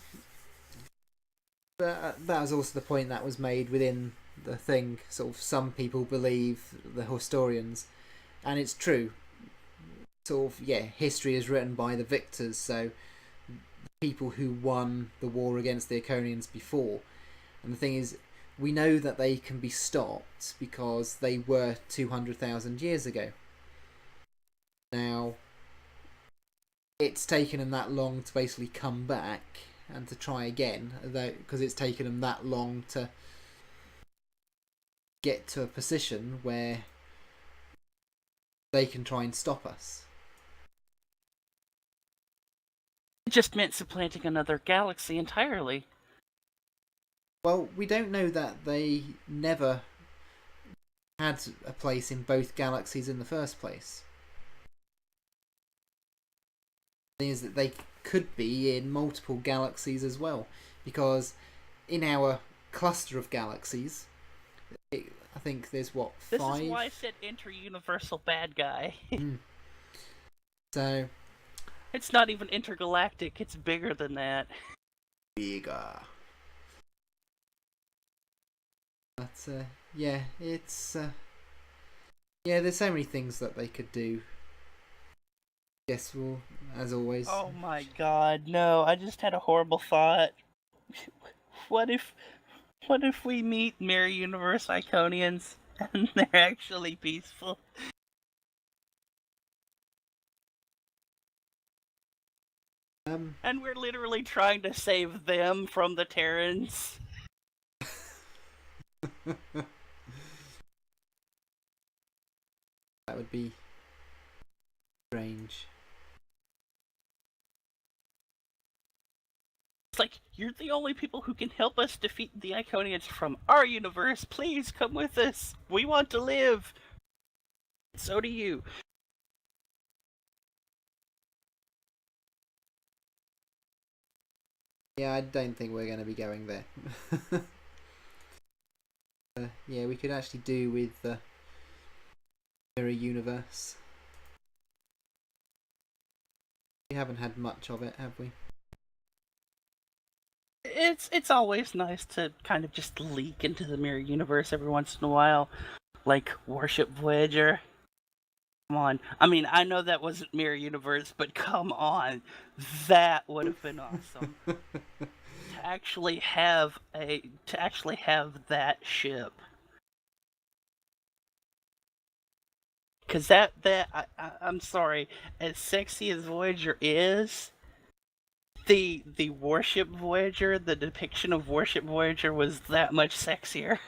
But that was also the point that was made within the thing. Sort of some people believe the historians, and it's true. Sort of, history is written by the victors, so people who won the war against the Iconians before. And the thing is, we know that they can be stopped because they were 200,000 years ago. Now, it's taken them that long to basically come back and to try again, because it's taken them that long to get to a position where they can try and stop us. It just meant supplanting another galaxy entirely. Well, we don't know that they never had a place in both galaxies in the first place. The thing is that they could be in multiple galaxies as well, because in our cluster of galaxies, I think there's 5? This is why I said inter-universal bad guy. So it's not even intergalactic, it's bigger than that. Bigger. But it's there's so many things that they could do. Guess we'll, as always. Oh my god, no, I just had a horrible thought. What if we meet Mirror Universe Iconians and they're actually peaceful? And we're literally trying to save them from the Terrans. That would be strange. It's like, you're the only people who can help us defeat the Iconians from our universe. Please come with us. We want to live. So do you. Yeah, I don't think we're going to be going there. We could actually do with the Mirror Universe. We haven't had much of it, have we? It's always nice to kind of just leak into the Mirror Universe every once in a while. Like Warship Voyager. Come on. I mean, I know that wasn't Mirror Universe, but come on. That would have been awesome. to actually have that ship. Because I'm sorry, as sexy as Voyager is, the Warship Voyager, the depiction of Warship Voyager was that much sexier.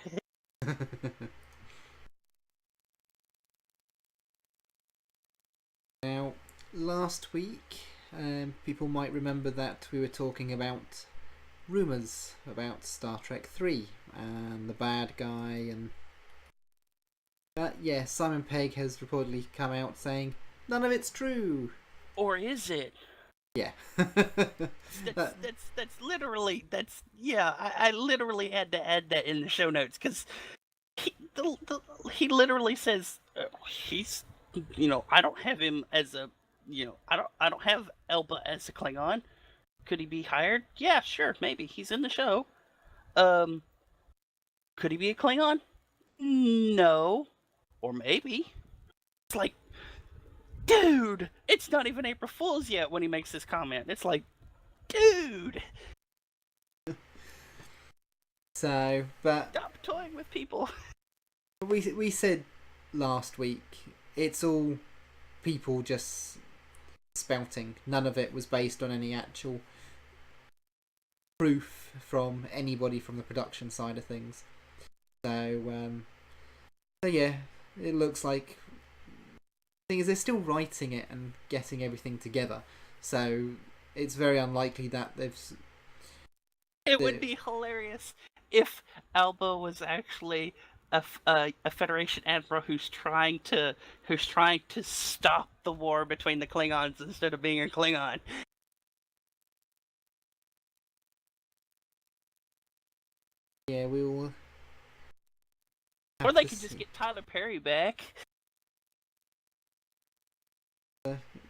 Now, last week, people might remember that we were talking about rumours about Star Trek 3 and the bad guy and... But yeah, Simon Pegg has reportedly come out saying none of it's true. Or is it? Yeah. That's literally, yeah, I literally had to add that in the show notes, because he literally says, he's, I don't have him as a, I don't have Elba as a Klingon. Could he be hired? Yeah, sure, maybe. He's in the show. Could he be a Klingon? No. Or maybe. It's like, dude, it's not even April Fool's yet when he makes this comment. It's like, dude. So, but stop toying with people. We said last week it's all people just spouting. None of it was based on any actual proof from anybody from the production side of things. So yeah, it looks like. The thing is, they're still writing it and getting everything together, so it's very unlikely that they've. It would be hilarious if Alba was actually a Federation admiral who's trying to stop the war between the Klingons instead of being a Klingon. Yeah, we will. Or they could just get Tyler Perry back.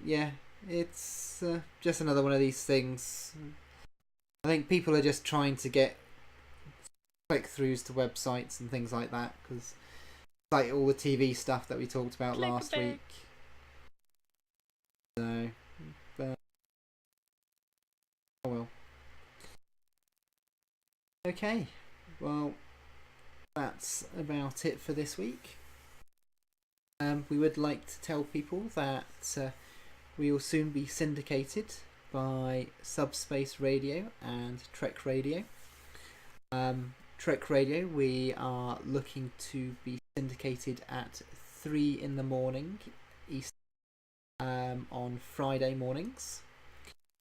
Yeah, it's just another one of these things. I think people are just trying to get click-throughs to websites and things like that, because like all the TV stuff that we talked about last week. So, but oh well. Okay, well, that's about it for this week. We would like to tell people that we will soon be syndicated by Subspace Radio and Trek Radio. Trek Radio, we are looking to be syndicated at 3 in the morning East on Friday mornings,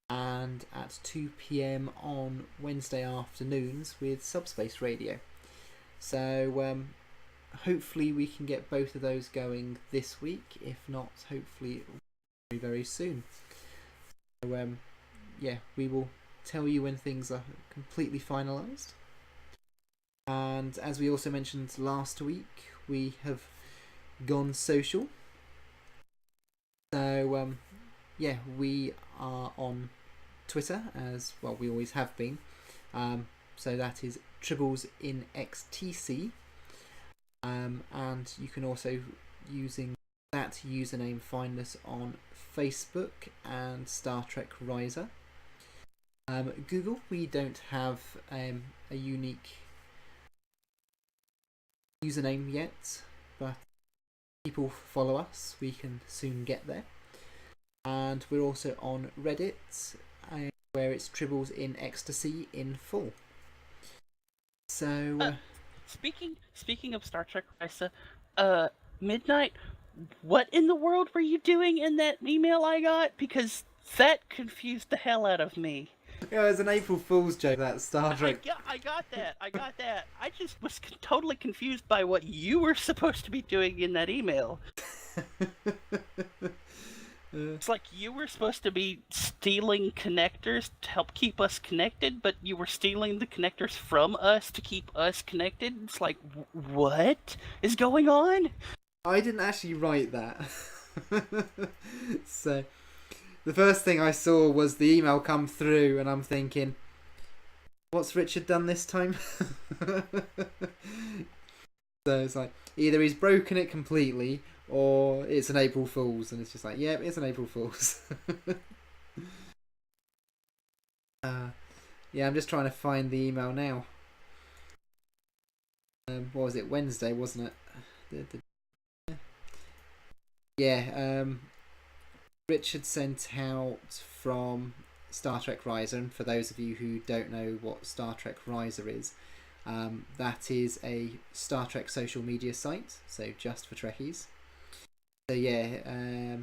and at 2 p.m. on Wednesday afternoons with Subspace Radio. So hopefully we can get both of those going this week. If not, hopefully very, very soon. So yeah, we will tell you when things are completely finalised. And as we also mentioned last week, we have gone social. So yeah, we are on Twitter, as well we always have been. So that is Tribbles in XTC. And you can also, using that username, find us on Facebook and Star Trek Riser. Google, we don't have a unique username yet, but people follow us, we can soon get there. And we're also on Reddit, where it's Tribbles in Ecstasy in full. So speaking of Star Trek Riser, Midnight, what in the world were you doing in that email I got? Because that confused the hell out of me. Yeah, it was an April Fool's joke, that Star Trek. I got that. I just was totally confused by what you were supposed to be doing in that email. It's like you were supposed to be stealing connectors to help keep us connected, but you were stealing the connectors from us to keep us connected. It's like, what is going on? I didn't actually write that. So, the first thing I saw was the email come through, and I'm thinking, what's Richard done this time? So it's like, either he's broken it completely, or it's an April Fool's, and it's just like, yep, it's an April Fool's. Yeah, I'm just trying to find the email now. What was it? Wednesday, wasn't it? Yeah, Richard sent out from Star Trek Riser, and for those of you who don't know what Star Trek Riser is, that is a Star Trek social media site, so just for Trekkies. So yeah,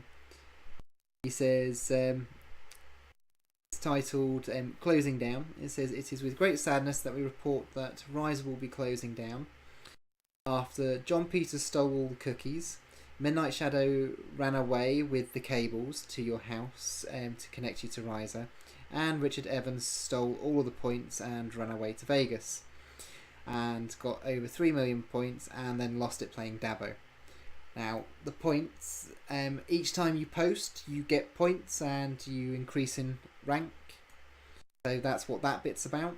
he says it's titled Closing Down. It says, "It is with great sadness that we report that Riser will be closing down. After John Peters stole all the cookies, Midnight Shadow ran away with the cables to your house to connect you to Riser, and Richard Evans stole all of the points and ran away to Vegas and got over 3 million points and then lost it playing Dabo. Now, the points, each time you post, you get points and you increase in rank. So that's what that bit's about.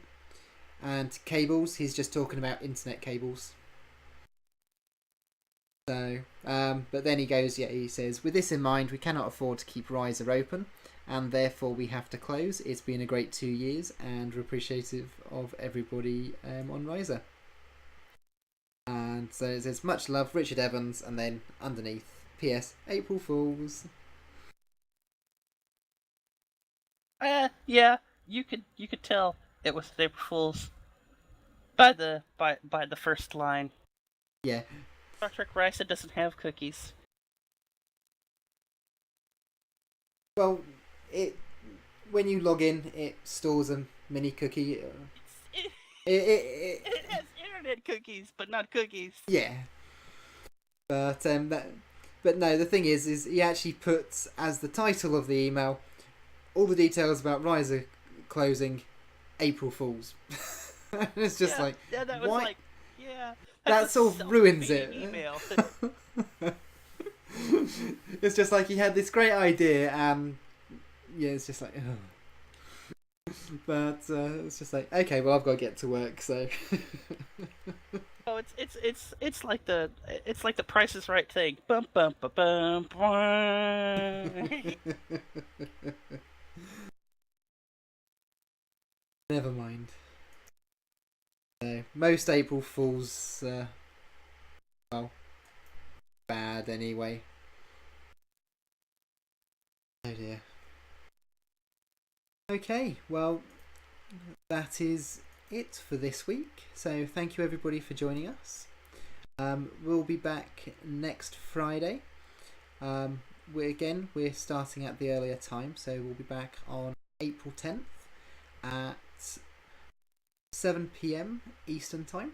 And cables, he's just talking about internet cables. So, but then he goes, he says, with this in mind, we cannot afford to keep Riser open, and therefore we have to close. It's been a great 2 years, and we're appreciative of everybody on Riser. And so it says, much love, Richard Evans, and then underneath, P.S. April Fools. Yeah, you could tell it was April Fool's by the first line. Yeah. Star Trek Riser doesn't have cookies. Well, when you log in, it stores a mini cookie. It has internet cookies, but not cookies. Yeah. But no. The thing is he actually puts as the title of the email all the details about Riser closing, April Fools. It's just that was why? like, yeah. That sort of ruins it. Email. It's just like he had this great idea, and it's just like, oh. But it's just like, okay, well, I've got to get to work, so. Oh, it's like the Price is Right thing. Bum bum ba bum bum. Never mind. So, most April Fools, bad anyway. Oh dear. Okay, well, that is it for this week. So thank you everybody for joining us. We'll be back next Friday. We're starting at the earlier time, so we'll be back on April 10th at 7 PM Eastern Time.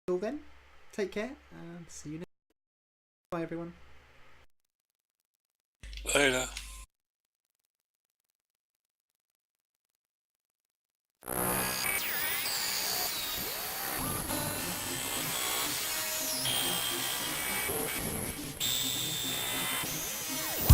Till then, take care and see you next time. Bye everyone. Later.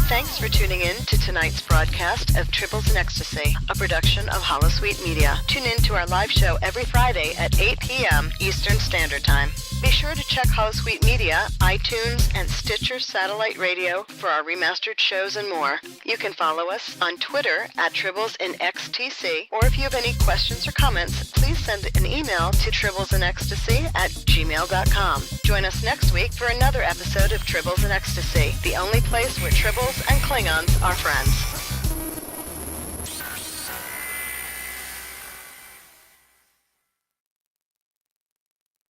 Thanks for tuning in to tonight's broadcast of Tribbles and Ecstasy, a production of Holosuite Media. Tune in to our live show every Friday at 8 p.m. Eastern Standard Time. Be sure to check Holosuite Media, iTunes, and Stitcher Satellite Radio for our remastered shows and more. You can follow us on Twitter at Tribbles in XTC, or if you have any questions or comments, please send an email to tribblesandEcstasy@gmail.com. Join us next week for another episode of Tribbles and Ecstasy, the only place where Tribbles and Klingons are friends.